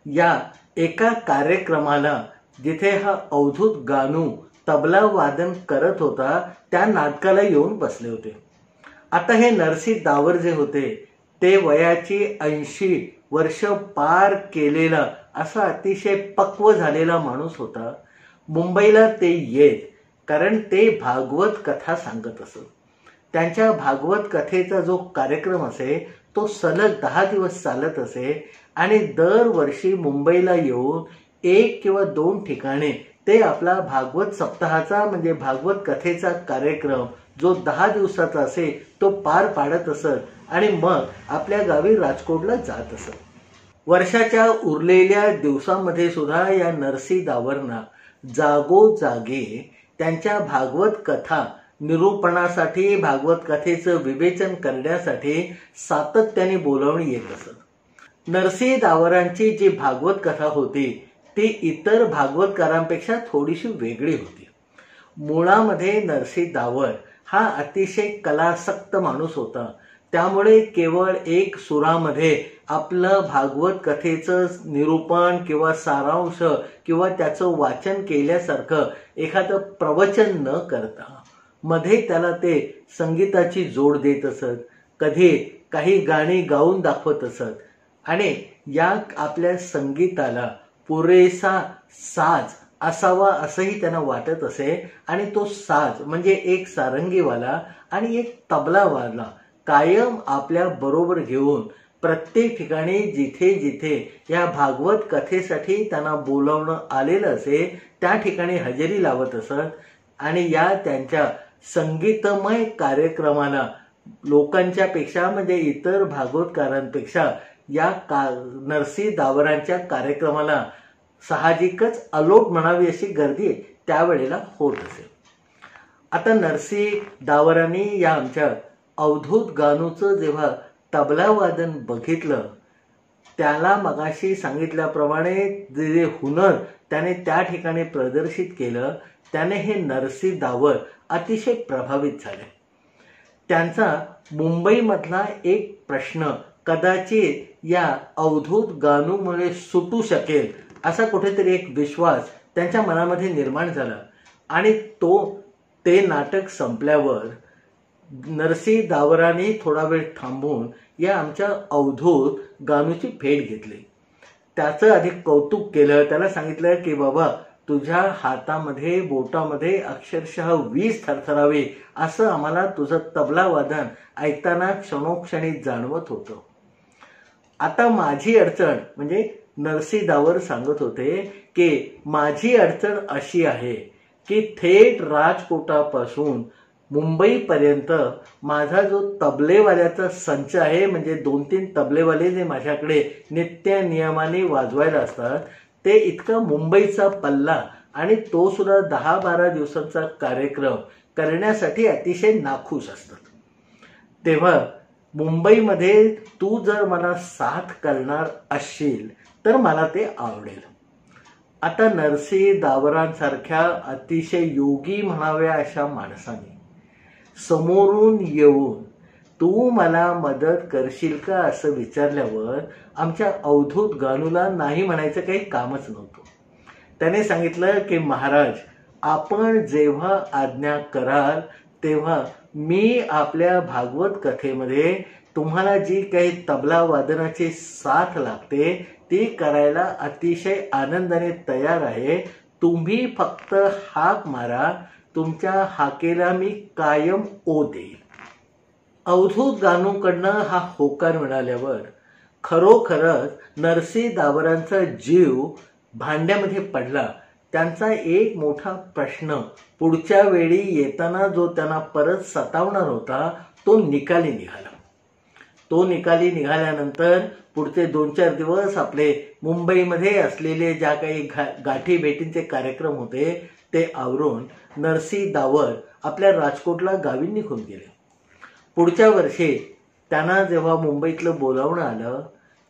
या एका कार्यक्रमाला जिथे हा अवधूत गानू तबला वादन करत होता त्या नाटकाला येऊन बसले होते. आता हे नरसी दावर जे होते ते वयाची 80 वर्ष पार केलेला असा अतिशय पक्व झालेला माणूस होता. मुंबईला ते येत कारण ते भागवत कथा सांगत असत. त्यांच्या भागवत कथेचा जो कार्यक्रम असे तो सलग 10 दिवस चालत असे आणि दरवर्षी मुंबईला येऊन 1 किंवा 2 ठिकाणी ते आपला भागवत सप्ताहाचा म्हणजे भागवत कथेचा कार्यक्रम जो 10 दिवसाचा असे तो पार पाडत असत आणि मग आपल्या गावी राजकोटला जात असत. वर्षाच्या उरलेल्या दिवसांमध्ये सुद्धा या नरसी दावरना जागोजागी त्यांच्या भागवत कथा निरूपणासाठी भागवत कथेचं विवेचन करण्यासाठी सातत्याने बोलावणी येत असत. नरसी दावरांची जी भागवत कथा होती ती इतर भागवतकारांपेक्षा थोडीशी वेगळी होती. मुळामध्ये नरसी दावर हा अतिशय कलासक्त माणूस होता. त्यामुळे केवळ एक सुरामध्ये आपलं भागवत कथेचं निरूपण किंवा सारांश किंवा त्याचं वाचन केल्यासारखं एखादं प्रवचन न करता मध्ये त्याला ते संगीताची जोड देत असत. कधी काही गाणी गाऊन दाखवत असत आणि या आपल्या संगीताला पुरेसा साज असावा असंही त्यांना वाटत असे आणि तो साज म्हणजे एक सारंगीवाला आणि एक तबलावाला कायम आपल्या बरोबर घेऊन प्रत्येक ठिकाणी जिथे जिथे या भागवत कथेसाठी त्यांना बोलावणं आलेलं असे त्या ठिकाणी हजेरी लावत असत आणि या त्यांच्या संगीतमय कार्यक्रमाला लोकांच्या पेक्षा म्हणजे इतर भागवतकारांपेक्षा या नरसी दावरांच्या कार्यक्रमाला साहजिकच अलोट म्हणावी अशी गर्दी त्यावेळेला होत असे. आता नरसी दावरांनी या आमच्या अवधूत गानूचं जेव्हा तबला वादन बघितलं त्याला मगाशी सांगितल्याप्रमाणे जे हुनर त्याने त्या ठिकाणी प्रदर्शित केलं त्याने हे नरसी दावर अतिशय प्रभावित झाले. त्यांचा मुंबईमधला एक प्रश्न कदाचित या अवधूत गानूमुळे सुटू शकेल असा कुठेतरी एक विश्वास त्यांच्या मनामध्ये निर्माण झाला आणि ते नाटक संपल्यावर नरसी दावरांनी थोडा वेळ थांबून या आमच्या अवधूत गानूची भेट घेतली. त्याचं अधिक कौतुक केलं. त्याला सांगितलं की बाबा तुझ्या हातामध्ये बोटामध्ये अक्षरशः वीज थरथरावे असं आम्हाला तुझं तबला वादन ऐकताना क्षणोक्षणी जाणवत होतं. आता माझी अडचण म्हणजे नरसी दावर सांगत होते की माझी अडचण अशी आहे की थेट राजकोटापासून मुंबईपर्यंत माझा जो तबलेवाल्याचा संच आहे म्हणजे 2-3 तबलेवाले जे माझ्याकडे नित्य नियमाने वाजवायला असतात ते इतका मुंबईचा पल्ला आणि तो सुद्धा 10-12 दिवसांचा कार्यक्रम करण्यासाठी अतिशय नाखुश असतात. तेव्हा मुंबईमध्ये तू जर मला साथ करणार असशील तर मला ते आवडेल. आता नरसी दावरांसारख्या अतिशय योगी म्हणाव्या अशा माणसाने समोरून येऊन तू मला मदत करशील का असं विचारल्यावर आमच्या अवधूत गानूला नाही म्हणायचं काही कामच नव्हतं. त्याने सांगितलं की महाराज आपण जेव्हा आज्ञा कराल तेव्हा मी आपल्या भागवत कथेमध्ये तुम्हाला जी काही तबला वादनाची साथ लागते ती करायला अतिशय आनंदाने तयार आहे. तुम्ही फक्त हाक मारा, तुमच्या हाकेला मी कायम ओ देईल. अवधूत गानूकडनं हा होकार मिळाल्यावर खरोखरच नरसी दावरांचा जीव भांड्यामध्ये पडला. त्यांचा एक मोठा प्रश्न पुढच्या वेळी येताना जो त्यांना परत सतावणार होता तो निकाली निघाला. तो निकाली निघाल्यानंतर पुढचे 2-4 दिवस आपले मुंबईमध्ये असलेले ज्या काही गाठी भेटींचे कार्यक्रम होते ते आवरून नरसी दावर आपल्या राजकोटला गावी निघून गेले. पुढच्या वर्षी त्यांना जेव्हा मुंबईतलं बोलावणं आलं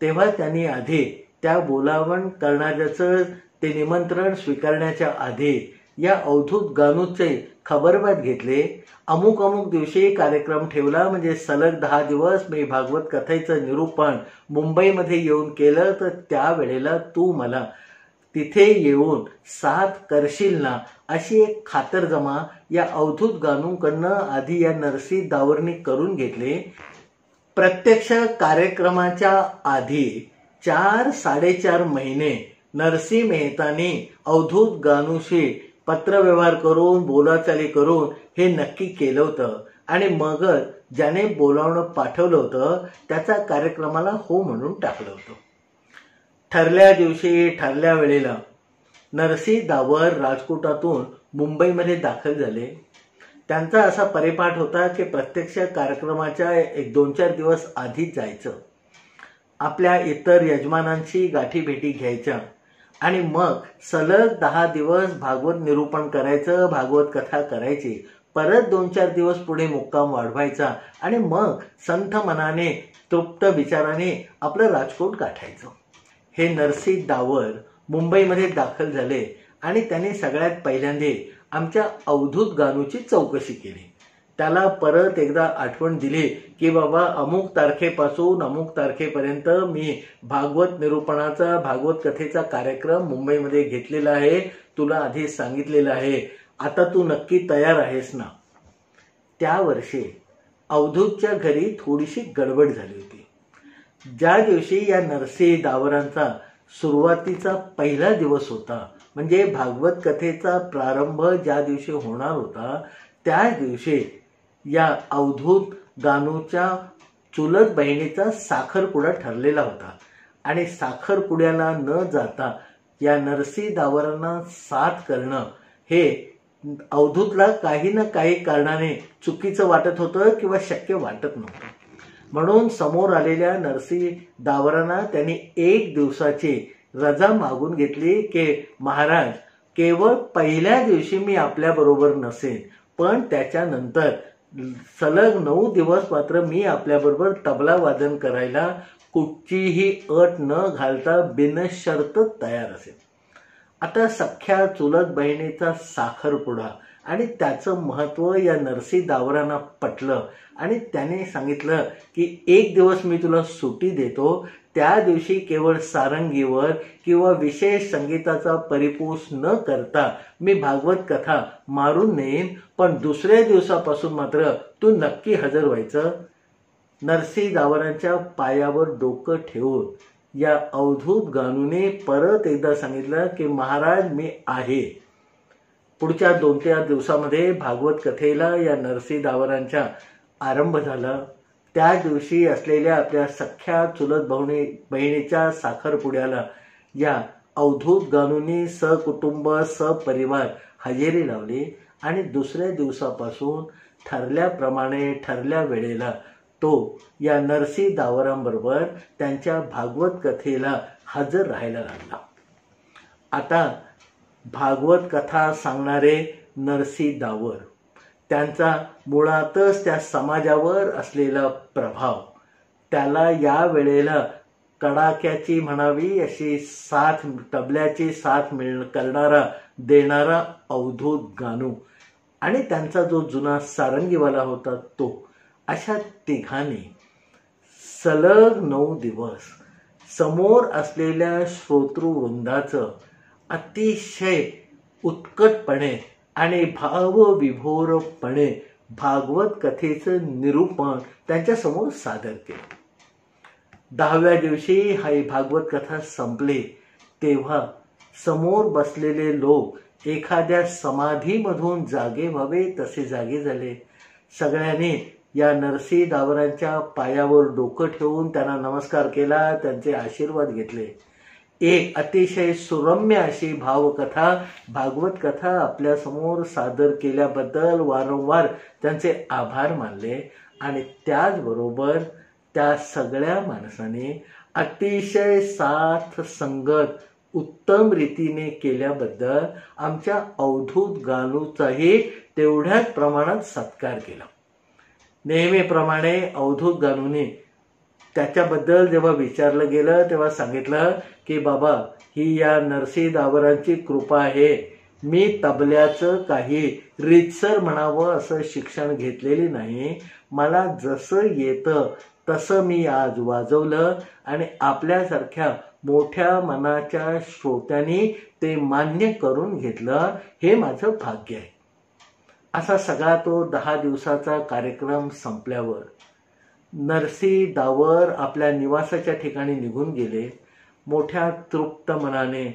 तेव्हा त्यांनी आधी त्या बोलावण करणाऱ्याचं ते निमंत्रण स्वीकारण्याच्या आधी या अवधूत गानूचे खबरबात घेतले. अमुक अमुक दिवशी कार्यक्रम ठेवला, म्हणजे सलग 10 दिवस मी भागवत कथेचं निरूपण मुंबईमध्ये येऊन केलं, तर त्यावेळेला तू मला तिथे येऊन साथ करशील ना, अशी एक खातरजमा या अवधूत गानूकडनं आधी या नरसी दावरनी करून घेतले. प्रत्यक्ष कार्यक्रमाच्या आधी 4-4.5 महिने नरसी मेहतानी अवधूत गानूशी पत्रव्यवहार करून बोलाचाली करून हे नक्की केलं होतं आणि मगच ज्याने बोलावणं पाठवलं होतं त्याचा कार्यक्रमाला हो म्हणून टाकलं होतं. ठरल्या दिवशी ठरल्या वेळेला नरसी दावर राजकोटातून मुंबईमध्ये दाखल झाले. त्यांचा असा परिपाठ होता की प्रत्यक्ष कार्यक्रमाच्या 1-2-4 दिवस आधीच जायचं, आपल्या इतर यजमानांची गाठीभेटी घ्यायच्या आणि मग सलग 10 दिवस भागवत निरूपण करायचं, भागवत कथा करायची, परत 2-4 दिवस पुढे मुक्काम वाढवायचा आणि मग संथ मनाने तृप्त विचाराने आपलं राजकोट गाठायचं. हे नरसी दावर मुंबईमध्ये दाखल झाले आणि त्यांनी सगळ्यात पहिल्यांदा आमच्या अवधूत गानूची चौकशी केली. त्याला परत एकदा आठवण दिली की बाबा अमुक तारखेपासून अमुक तारखेपर्यंत मी भागवत निरूपणाचा भागवत कथेचा कार्यक्रम मुंबईमध्ये घेतलेला आहे, तुला आधी सांगितलेलं आहे, आता तू नक्की तयार आहेस ना. त्या वर्षी अवधूतच्या घरी थोडीशी गडबड झाली होती. ज्या दिवशी या नरसी दावरांचा सुरुवातीचा पहिला दिवस होता, म्हणजे भागवत कथेचा प्रारंभ ज्या दिवशी होणार होता, त्या दिवशी या अवधूत गानूच्या चुलत बहिणीचा साखरपुडा ठरलेला होता आणि साखरपुड्याला न जाता या नरसी दावरांना साथ करणं हे अवधूतला काही ना काही कारणाने चुकीचं वाटत होतं किंवा शक्य वाटत नव्हतं. म्हणून समोर आलेल्या नरसी दावरांना त्यांनी 1 दिवसाची रजा मागून घेतली की महाराज, केवळ पहिल्या दिवशी मी आपल्याबरोबर नसेन, पण त्याच्यानंतर सलग 9 दिवस मात्र मी आपल्याबरोबर तबला वादन करायला कुठचीही अट न घालता बिनशर्त तयार असेल. आता सख्या चुलत बहिणीचा साखरपुडा आणि त्याचं महत्त्व या नरसी दावरांना पटलं आणि त्याने सांगितलं की 1 दिवस मी तुला सुट्टी देतो, त्या दिवशी केवळ सारंगीवर किंवा विशेष संगीताचा परिपोष न करता मी भागवत कथा मारून नेईन, पण दुसऱ्या दिवसापासून मात्र तू नक्की हजर व्हायचं. नरसी दावरांच्या पायावर डोकं ठेवून या अवधूत गानूने परत एकदा सांगितलं की महाराज मी आहे. पुढच्या 2-4 दिवसामध्ये भागवत कथेला या नरसी दावरांच्या आरंभ झाला. त्या दिवशी असलेल्या आपल्या सख्या चुलत बहिणीच्या साखरपुड्याला या अवधूत गानूंनी सकुटुंब सपरिवार हजेरी लावली आणि दुसऱ्या दिवसापासून ठरल्याप्रमाणे ठरल्या वेळेला तो या नरसी दावरांबरोबर त्यांच्या भागवत कथेला हजर राहायला लागला. आता भागवत कथा सांगणारे नरसी दावर, त्यांचा मुळातच त्या समाजावर असलेला प्रभाव, त्याला या वेळेला कडाक्याची म्हणावी अशी साथ, तबल्याची साथ करणारा देणारा अवधूत गानू आणि त्यांचा जो जुना सारंगीवाला होता तो, अशा तिघांनी सलग 9 दिवस समोर असलेल्या श्रोतृवृंदाचं अतिशय उत्कटपणे आणि भावविभोरपणे भागवत कथेचं निरूपण त्यांच्यासमोर सादर केलं. 10व्या दिवशी ही भागवत कथा संपली तेव्हा समोर बसलेले लोक एखाद्या समाधीमधून जागे व्हावे तसे जागे झाले. सगळ्यांनी या नरसी दावरांच्या पायावर डोकं ठेवून त्यांना नमस्कार केला, त्यांचे आशीर्वाद घेतले. एक अतिशय सुरम्य अशी भावकथा, भागवत कथा आपल्यासमोर सादर केल्याबद्दल वारंवार त्यांचे आभार मानले आणि त्याचबरोबर त्या सगळ्या माणसाने अतिशय साथ संगत उत्तम रीतीने केल्याबद्दल आमच्या अवधूत गानूचाही तेवढ्याच प्रमाणात सत्कार केला. नेहमीप्रमाणे अवधूत गानूने त्याच्याबद्दल जेव्हा विचारलं गेलं तेव्हा सांगितलं की बाबा, ही या नरसी दावरांची कृपा आहे. मी तबल्याचं काही रीतसर म्हणावं असं शिक्षण घेतलेली नाही. मला जसं येतं तसं मी आज वाजवलं आणि आपल्यासारख्या मोठ्या मनाच्या श्रोत्यांनी ते मान्य करून घेतलं. हे माझं भाग्य आहे. असा सगळा तो 10 दिवसाचा कार्यक्रम संपल्यावर नरसी दावर आपल्या निवासाच्या ठिकाणी निघून गेले. मोठ्या तृप्त मनाने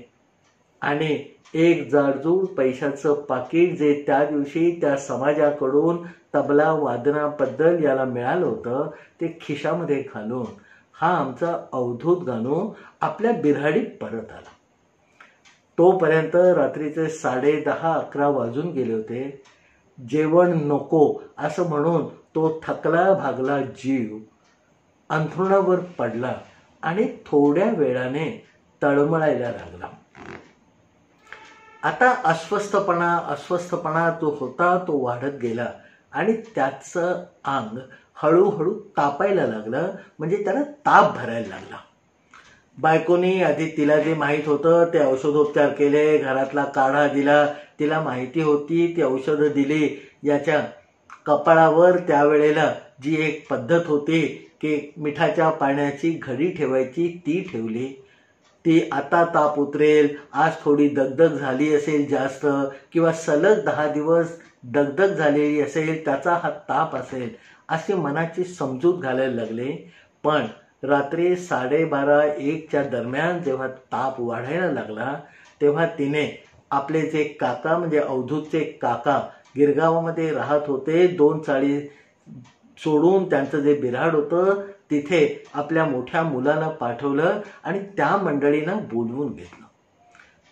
आणि एक जाडजूड पैशाचं पाकिट जे त्या दिवशी त्या समाजाकडून तबला वादनाबद्दल याला मिळालं होतं ते खिशामध्ये घालून हा आमचा अवधूत गानू आपल्या बिऱ्हाडीत परत आला. तोपर्यंत रात्रीचे 10:30-11 वाजून गेले होते. जेवण नको असं म्हणून तो थकला भागला जीव अंथरुणावर पडला आणि थोड्या वेळाने तळमळायला लागला. आता अस्वस्थपणा जो होता तो वाढत गेला आणि त्याचं अंग हळूहळू तापायला लागलं. म्हणजे त्याला ताप भरायला लागला. बायकोनी आधी तिला जे माहीत होतं ते औषधोपचार केले, घरातला काढा दिला, तिला माहिती होती ती औषधं दिली. याच्या कपाळावर त्यावेळेला जी एक पद्धत होती की मिठाच्या पाण्याची घडी ठेवायची ती ठेवली. ती आता ताप उतरेल, आज थोडी दगदग झाली असेल जास्त किंवा सलग 10 दिवस दगदग झालेली असेल त्याचा हा ताप असेल अशी मनाची समजूत घालायला लागले. पण रात्री 12:30-1च्या दरम्यान जेव्हा ताप वाढायला लागला तेव्हा तिने आपले जे काका म्हणजे अवधूतचे काका गिरगावामध्ये राहत होते, 2 चाळी सोडून त्यांचं जे बिऱ्हाड होतं तिथे आपल्या मोठ्या मुलाला पाठवलं आणि त्या मंडळीनं बोलवून घेतलं.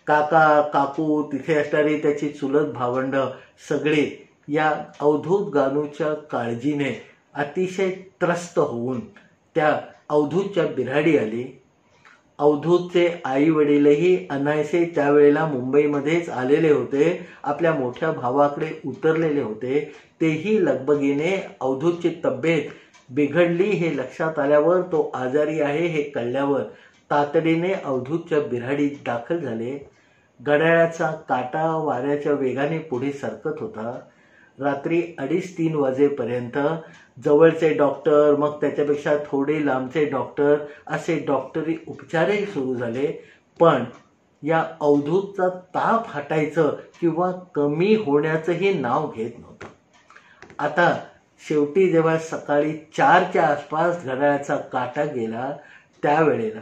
काका काकू तिथे असणारी त्याची चुलत भावंड सगळे या अवधूत गानूच्या काळजीने अतिशय त्रस्त होऊन त्या अवधूतच्या बिऱ्हाडी आली. अवधूतचे आई वडीलही अनायसे त्यावेळेला मुंबईमध्येच आलेले होते, आपल्या मोठ्या भावाकडे उतरलेले होते. तेही लगबगीने अवधूतची तब्येत बिघडली हे लक्षात आल्यावर, तो आजारी आहे हे कळल्यावर तातडीने अवधूतच्या बिऱ्हाडीत दाखल झाले. घड्याळाचा काटा वाऱ्याच्या वेगाने पुढे सरकत होता. रात्री 2:30-3 वाजेपर्यंत जवळचे डॉक्टर, मग त्याच्यापेक्षा थोडे लांबचे डॉक्टर असे डॉक्टरी उपचारही सुरू झाले. पण या अवधूतचा ताप हटायचं किंवा कमी होण्याचंही नाव घेत नव्हतं. आता शेवटी जेव्हा सकाळी 4च्या आसपास घड्याळाचा काटा गेला त्यावेळेला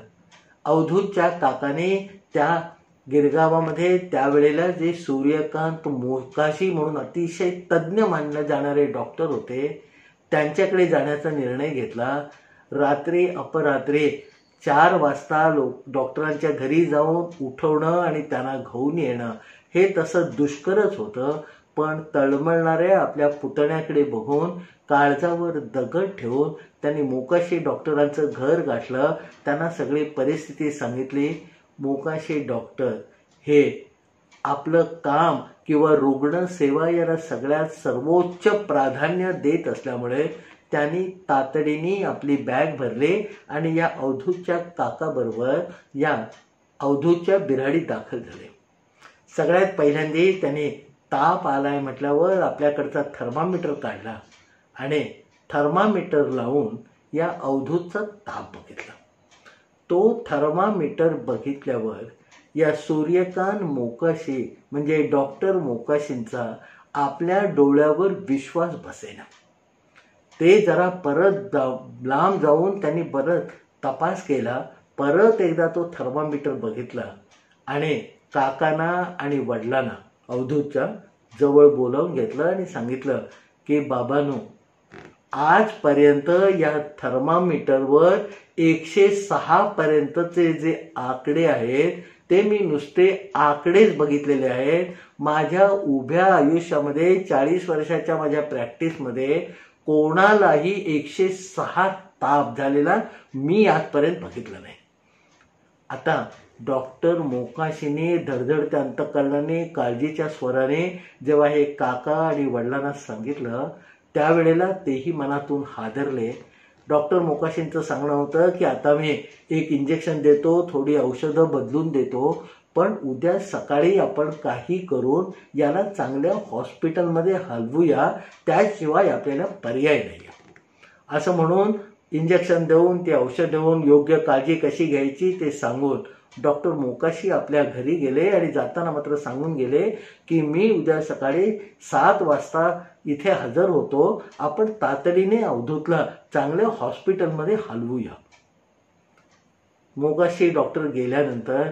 अवधूतच्या काकाने त्या गिरगावामध्ये त्यावेळेला जे सूर्यकांत मोकाशी म्हणून अतिशय तज्ज्ञ मानले जाणारे डॉक्टर होते त्यांच्याकडे जाण्याचा निर्णय घेतला. रात्री अपरात्री 4 वाजता डॉक्टरांच्या घरी जाऊन उठवणं आणि त्यांना घेऊन येणं हे तसं दुष्करच होतं. पण तळमळणाऱ्या आपल्या पुतण्याकडे बघून काळजावर दगड ठेवून त्यांनी मोकाशी डॉक्टरांचं घर गाठलं. त्यांना सगळी परिस्थिती सांगितली. मोकाशी डॉक्टर हे आपलं काम किंवा रुग्णसेवा याला सगळ्यात सर्वोच्च प्राधान्य देत असल्यामुळे त्यांनी तातडीने आपली बॅग भरली आणि या अवधूतच्या काकाबरोबर या अवधूतच्या बिऱ्हाडीत दाखल झाले. सगळ्यात पहिल्यांदा त्यांनी ताप आलाय म्हटल्यावर आपल्याकडचा थर्मामीटर काढला आणि थर्मामीटर लावून या अवधूतचा ताप बघितला. तो थर्मामीटर बघितल्यावर या सूर्यकांत मोकाशी म्हणजे डॉक्टर मोकाशींचा आपल्या डोळ्यावर विश्वास बसेना. ते जरा परत लांब जाऊन त्यांनी परत तपास केला. परत एकदा तो थर्मामीटर बघितला आणि काकांना आणि वडिलांना अवधूतच्या जवळ बोलावून घेतलं आणि सांगितलं की बाबांनो, आजपर्यंत या थर्मामीटरवर 106 पर्यंतचे जे आकडे आहेत ते मी नुसते आकडेच बघितलेले आहेत. माझ्या उभ्या आयुष्यामध्ये 40 वर्षाच्या माझ्या प्रॅक्टिसमध्ये कोणालाही 106 ताप झालेला मी आजपर्यंत बघितलं नाही. आता डॉक्टर मोकाशीने धडधडत्या अंतःकरणाने काळजीच्या स्वराने जेव्हा हे काका आणि वडिलांना सांगितलं त्यावेळेला तेही मनातून हादरले. डॉक्टर मोकाशींचं सांगणं होतं की आता मी एक इंजेक्शन देतो, थोडी औषधं बदलून देतो, पण उद्या सकाळी आपण काही करून याला चांगल्या हॉस्पिटलमध्ये हलवूया, त्याशिवाय आपल्याला पर्याय नाही. असं म्हणून इंजेक्शन देऊन ते औषध देऊन योग्य काळजी कशी घ्यायची ते सांगून डॉक्टर मोकाशी आपल्या घरी गेले आणि जाताना मात्र सांगून गेले की मी उद्या सकाळी 7 वाजता इथे हजर होतो, आपण तातडीने अवधूतला चांगल्या हॉस्पिटलमध्ये हलवूया. मोकाशी डॉक्टर गेल्यानंतर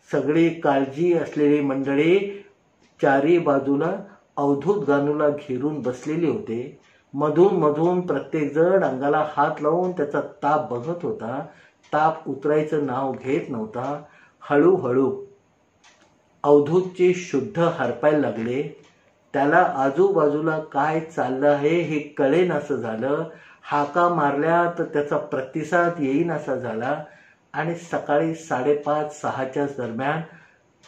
सगळी काळजी असलेली मंडळी चारी बाजूला अवधूत गानूला घेरून बसलेली होते. मधून मधून प्रत्येक जण अंगाला हात लावून त्याचा ताप बघत होता. ताप उतरायचं नाव घेत नव्हता. हळूहळू अवधूतची शुद्ध हरपायला लागले. त्याला आजूबाजूला काय चाललं आहे हे कळेनासं झालं. हाका मारल्या तर त्याचा प्रतिसाद येईनासा झाला आणि सकाळी 5:30-6च्या दरम्यान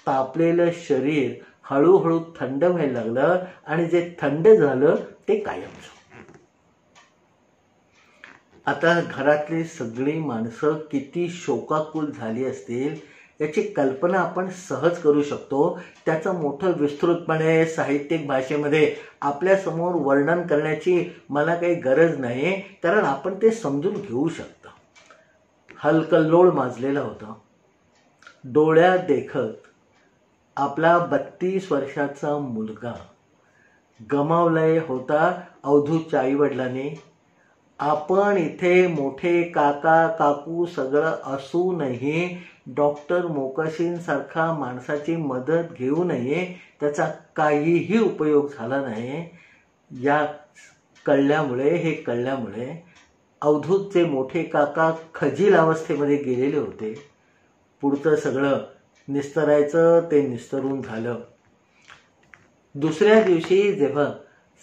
तापलेलं शरीर हळूहळू थंड व्हायला लागलं आणि जे थंड झालं ते कायमचं. आता घरातली सगळी माणसं किती शोकाकुल झाली असतील याची कल्पना आपण सहज करू शकतो. त्याचं मोठं विस्तृतपणे साहित्यिक भाषेमध्ये आपल्यासमोर वर्णन करण्याची मला काही गरज नाही, कारण आपण ते समजून घेऊ शकतो. हलकल्लोळ माजलेला होता. डोळ्यात देखत आपला 32 वर्षाचा मुलगा गमावलाय होता अवधूतच्या आईवडिलांनी. आपण इथे मोठे काका काकू सगळं असूनही डॉक्टर मोकाशींसारखा माणसाची मदत घेऊनही त्याचा काहीही उपयोग झाला नाही. या कळल्यामुळे अवधूतचे मोठे काका खजील अवस्थेमध्ये गेलेले होते. पुढचं सगळं निस्तरायचं ते निस्तरून झालं. दुसऱ्या दिवशी जेव्हा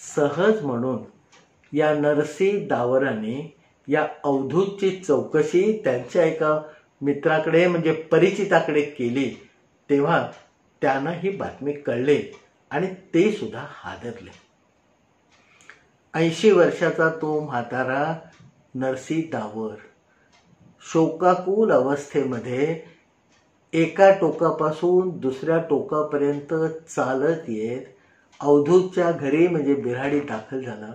सहज म्हणून या नरसी दावराने या अवधूतची चौकशी त्यांच्या एका मित्राकडे म्हणजे परिचिताकडे केली तेव्हा त्यांना ही बातमी कळली आणि ते सुद्धा हादरले. 80 वर्षाचा तो म्हातारा नरसी दावर शोकाकुल अवस्थेमध्ये एका टोकापासून दुसऱ्या टोकापर्यंत चालत येत अवधूतच्या घरी म्हणजे बिऱ्हाडी दाखल झाला.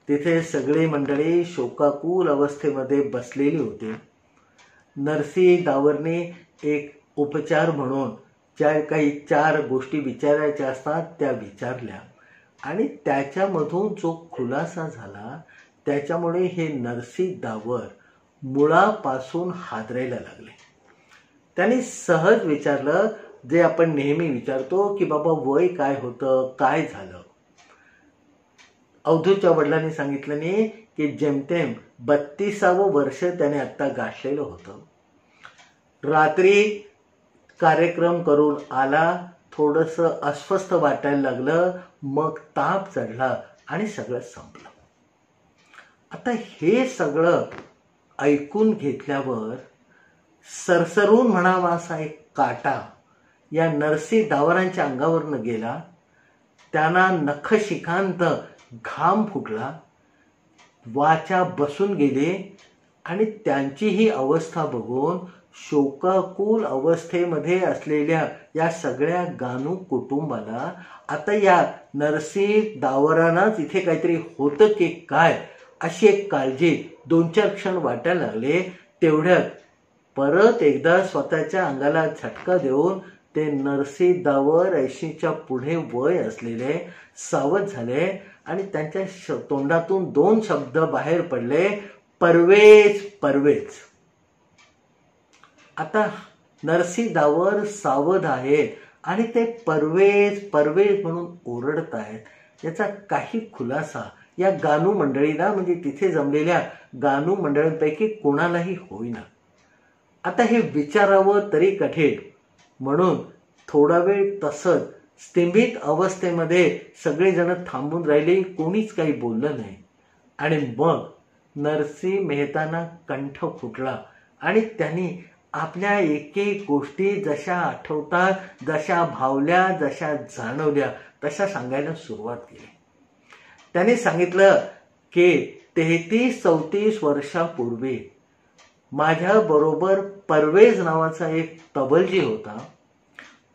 तिथे सगळी मंडळी शोकाकुल अवस्थेमध्ये बसलेली होती. नरसी दावरने एक उपचार म्हणून ज्या काही 4 गोष्टी विचारायच्या असतात त्या विचारल्या आणि त्याच्यामधून जो खुलासा झाला त्याच्यामुळे हे नरसी दावर मुळापासून हादरायला लागले. त्यांनी सहज विचारलं जे आपण नेहमी विचारतो की बाबा वय काय होतं, काय झालं. अवधूतच्या वडिलांनी सांगितलं नाही की जेमतेम 32वं वर्ष त्याने आता गाठलेलं होतं. रात्री कार्यक्रम करून आला, थोडंसं अस्वस्थ वाटायला लागलं, मग ताप चढला आणि सगळं संपलं. आता हे सगळं ऐकून घेतल्यावर सरसरून म्हणावा असा एक काटा या नरसी दावरांच्या अंगावरनं गेला. त्यांना नखशिखांत घाम फुटला, वाचा बसून गेले आणि त्यांची ही अवस्था बघून शोकाकुल अवस्थेमध्ये असलेल्या या सगळ्या गानू कुटुंबाला आता या नरसी दावरांनाच इथे काहीतरी होतं की काय अशी एक काळजी 2-4 क्षण वाटायला लागले. तेवढ्यात परत एकदा स्वतःच्या अंगाला झटका देऊन ते नरसी दावर 80च्या पुढे वय असलेले सावध झाले आणि त्यांच्या तोंडातून 2 शब्द बाहेर पडले, परवेज परवेज. आता नरसी दावर सावध आहेत आणि ते परवेज परवेज म्हणून ओरडत आहेत. याचा काही खुलासा या गानू मंडळीला म्हणजे तिथे जमलेल्या गानू मंडळींपैकी कोणालाही होईना. आता हे विचारावं तरी कठीण म्हणून थोडा वेळ तसंच स्तिमित अवस्थेमध्ये सगळेजण थांबून राहिले, कोणीच काही बोललं नाही. आणि मग नरसी मेहताना कंठ फुटला आणि त्यांनी आपल्या एक एक गोष्टी जशा आठवतात, जशा भावल्या, जशा जाणवल्या तशा सांगायला सुरुवात केली. त्याने सांगितलं की 33-34 वर्षापूर्वी माझ्या बरोबर परवेज नावाचा एक तबलजी होता.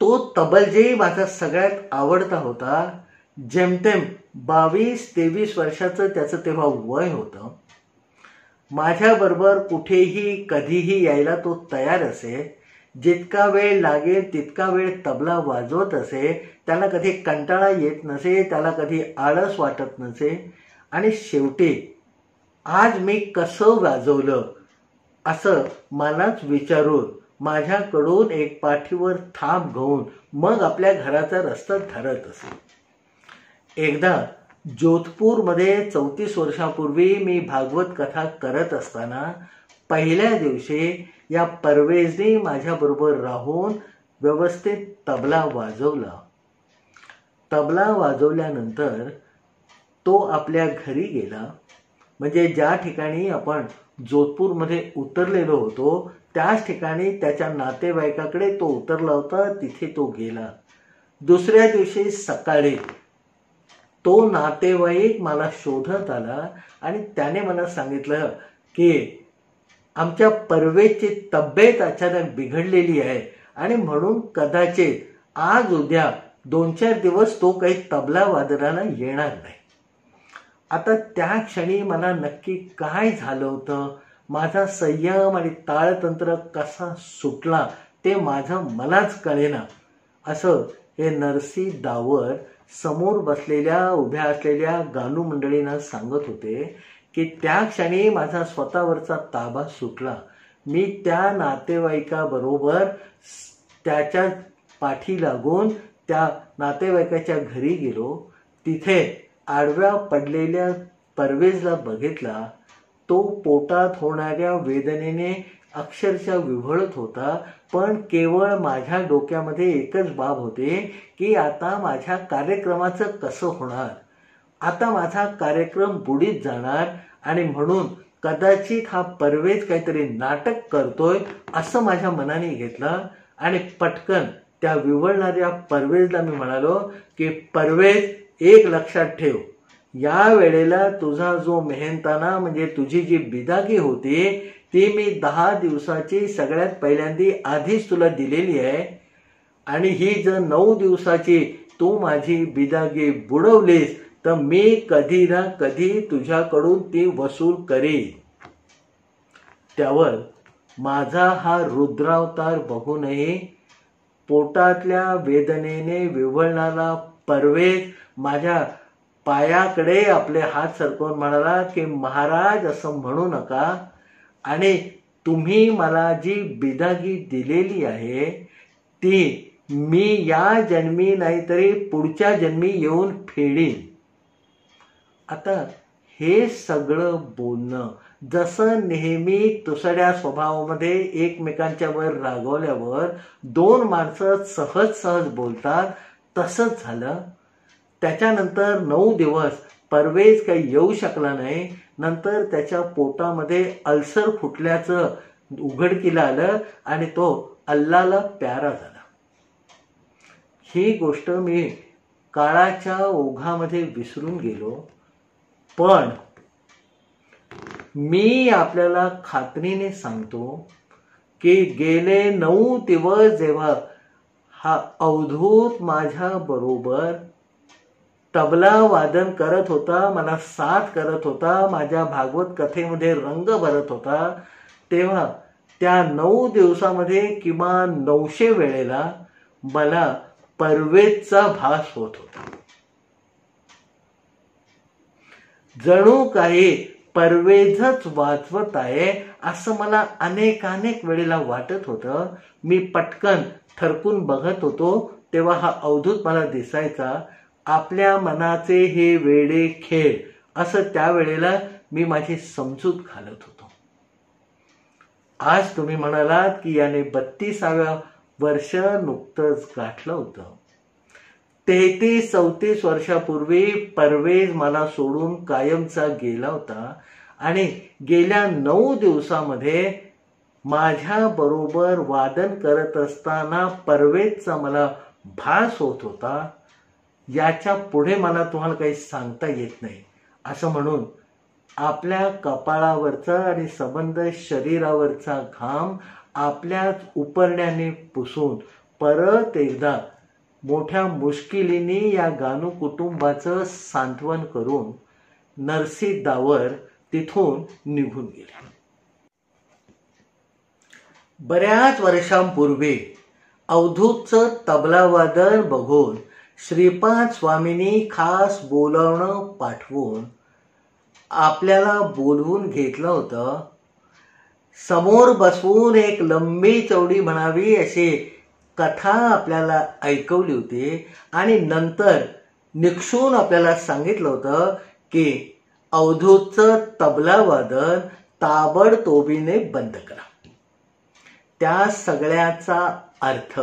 तो तबलजी माझा सगळ्यात आवडता होता. जेमतेम 22-23 वर्षाचं त्याचं तेव्हा वय होतं. माझ्याबरोबर कुठेही कधीही यायला तो तयार असे. जितका वेळ लागेल तितका वेळ तबला वाजवत असे. त्याला कधी कंटाळा येत नसे, त्याला कधी आळस वाटत नसे. आणि शेवटी आज मी कसं वाजवलं असं मलाच विचारून माझ्याकडून एक पाठीवर थाप घेऊन मग आपल्या घराचा रस्ता ठरत असे. एकदा जोधपूरमध्ये 34 वर्षापूर्वी मी भागवत कथा करत असताना पहिल्या दिवशी या परवेजने माझ्याबरोबर राहून व्यवस्थित तबला वाजवला. तबला वाजवल्यानंतर तो आपल्या घरी गेला. म्हणजे ज्या ठिकाणी आपण जोधपूरमध्ये उतरलेलो होतो त्याच ठिकाणी त्याच्या नातेवाईकाकडे तो उतरला होता, तिथे तो गेला. दुसऱ्या दिवशी सकाळी तो नातेवाईक मला शोधत आला आणि त्याने मला सांगितलं की आमच्या परवेजची तब्येत अचानक बिघडलेली आहे आणि म्हणून कदाचित आज उद्या 2-4 दिवस तो काही तबला वादनाला येणार नाही. आता त्या क्षणी मला नक्की काय झालं होतं, माझा संयम आणि ताळतंत्र कसा सुटला ते माझं मलाच कळेना. असं हे नरसी दावर समोर बसलेल्या उभ्या असलेल्या गानू मंडळींना सांगत होते की त्या क्षणी माझा स्वतःवरचा ताबा सुटला. मी त्या नातेवाईकाबरोबर त्याच्या पाठी लागून त्या नातेवाईकाच्या घरी गेलो. तिथे आडव्या पडलेल्या परवेजला बघितला. तो पोटात होणाऱ्या वेदनेने अक्षरशः विव्हळत होता. पण केवळ माझ्या डोक्यामध्ये एकच बाब होते की आता माझ्या कार्यक्रमाचं कसं होणार, आता माझा कार्यक्रम बुडीत जाणार आणि म्हणून कदाचित हा परवेज काहीतरी नाटक करतोय असं माझ्या मनाने घेतलं. आणि पटकन त्या विव्हळणाऱ्या परवेजला मी म्हणालो की परवेज, एक लक्षात ठेव, या वेळेला तुझा जो मेहनताना म्हणजे तुझी जी बिदागी होती ती मी 10 दिवसाची सगळ्यात पहिल्यांदी आधीच तुला दिलेली आहे. आणि ही जर 9 दिवसाची तू माझी बिदागी बुडवलीस तर मी कधी ना कधी तुझ्याकडून ती वसूल करीन. त्यावर माझा हा रुद्रावतार बघूनही पोटातल्या वेदनेने विव्हळणारा परवेज माझ्या पायाकडे आपले हात सरकवून म्हणाला की महाराज, असं म्हणू नका आणि तुम्ही मला जी बिदागी दिलेली आहे ती मी या जन्मी नाहीतरी पुढच्या जन्मी येऊन फेडीन. आता हे सगळं बोलणं जसं नेहमी तुसड्या स्वभावामध्ये एकमेकांच्या वर रागवल्यावर 2 माणसं सहज सहज बोलतात तसंच झालं. त्याच्यानंतर 9 दिवस परवेज काही येऊ शकला नाही. नंतर त्याच्या पोटामध्ये अल्सर फुटल्याचं उघडकीला आलं आणि तो अल्लाला प्यारा झाला. ही गोष्ट मी काळाच्या ओघामध्ये विसरून गेलो. पण मी आपल्याला खात्रीने सांगतो की गेले 9 दिवस जेव्हा हा अवधूत माझ्या बरोबर तबला वादन करत होता, मला साथ करत होता, माझ्या भागवत कथेमध्ये रंग भरत होता, तेव्हा त्या 9 दिवसामध्ये किमान 900 वेळेला मला परवेजचा भास होत होता. जणू काही परवेजच वाजवत आहे असं मला अनेक वेळेला वाटत होतं. मी पटकन थरकून बघत होतो तेव्हा हा अवधूत मला दिसायचा. आपल्या मनाचे हे वेडे खेळ असं त्यावेळेला मी माझी समजूत घालत होतो. आज तुम्ही म्हणालात की याने 32व्या वर्ष नुकतंच गाठलं होतं. 33-34 वर्षापूर्वी परवेज मला सोडून कायमचा गेला होता आणि गेल्या 9 दिवसामध्ये माझ्या बरोबर वादन करत असताना परवेजचा मला भास होत होता, याच्या पुढे मला तुम्हाला काही सांगता येत नाही, असं म्हणून आपल्या कपाळावरचा आणि संबंध शरीरावरचा घाम आपल्याच उपरण्याने पुसून परत एकदा मोठ्या मुश्किलीने या गानू कुटुंबाचं सांत्वन करून नरसी दावर तिथून निघून गेले. बऱ्याच वर्षांपूर्वी अवधूतचं तबलावादन बघून श्रीपाद स्वामींनी खास बोलावणं पाठवून आपल्याला बोलवून घेतलं होतं. समोर बसवून एक लंबी चौडी म्हणावी अशी कथा आपल्याला ऐकवली होती आणि नंतर निक्षून आपल्याला सांगितलं होतं की अवधूतचं तबलावादन ताबडतोबीने बंद करा. त्या सगळ्याचा अर्थ,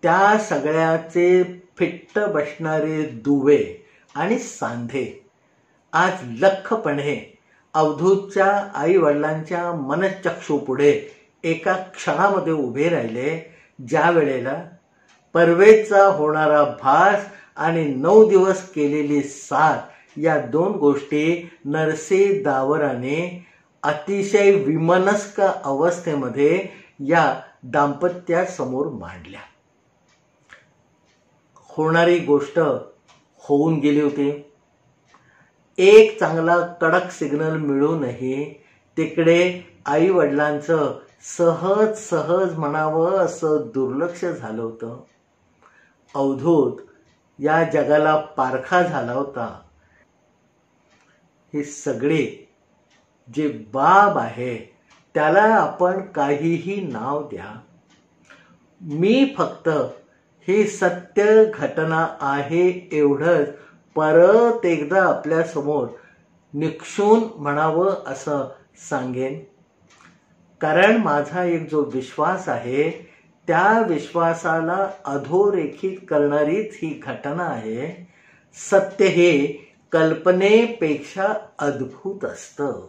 त्या सगळ्याचे फिट्ट बसणारे दुवे आणि सांधे आज लख्खपणे अवधूतच्या आई वडिलांच्या मनचक्षुपुढे एका क्षणामध्ये उभे राहिले, ज्या वेळेला परवेजचा होणारा भास आणि 9 दिवस केलेली साथ या 2 गोष्टी नरसी दावराने अतिशय विमनस्क अवस्थेमध्ये या दाम्पत्यासमोर मांडल्या. होणारी गोष्ट होऊन गेली होती. एक चांगला कडक सिग्नल मिळूनही तिकडे आई वडिलांचं सहज म्हणावं असं दुर्लक्ष झालं होतं. अवधूत या जगाला पारखा झाला होता. ही सगळी जी बाब आहे त्याला आपण काहीही नाव द्या, मी फक्त ही सत्य घटना आहे एवढंच परत एकदा आपल्या समोर निक्षून म्हणावं असं सांगेन. कारण माझा एक जो विश्वास आहे त्या विश्वासाला अधोरेखित करणारीच ही घटना आहे. सत्य हे कल्पनेपेक्षा अद्भुत असतं.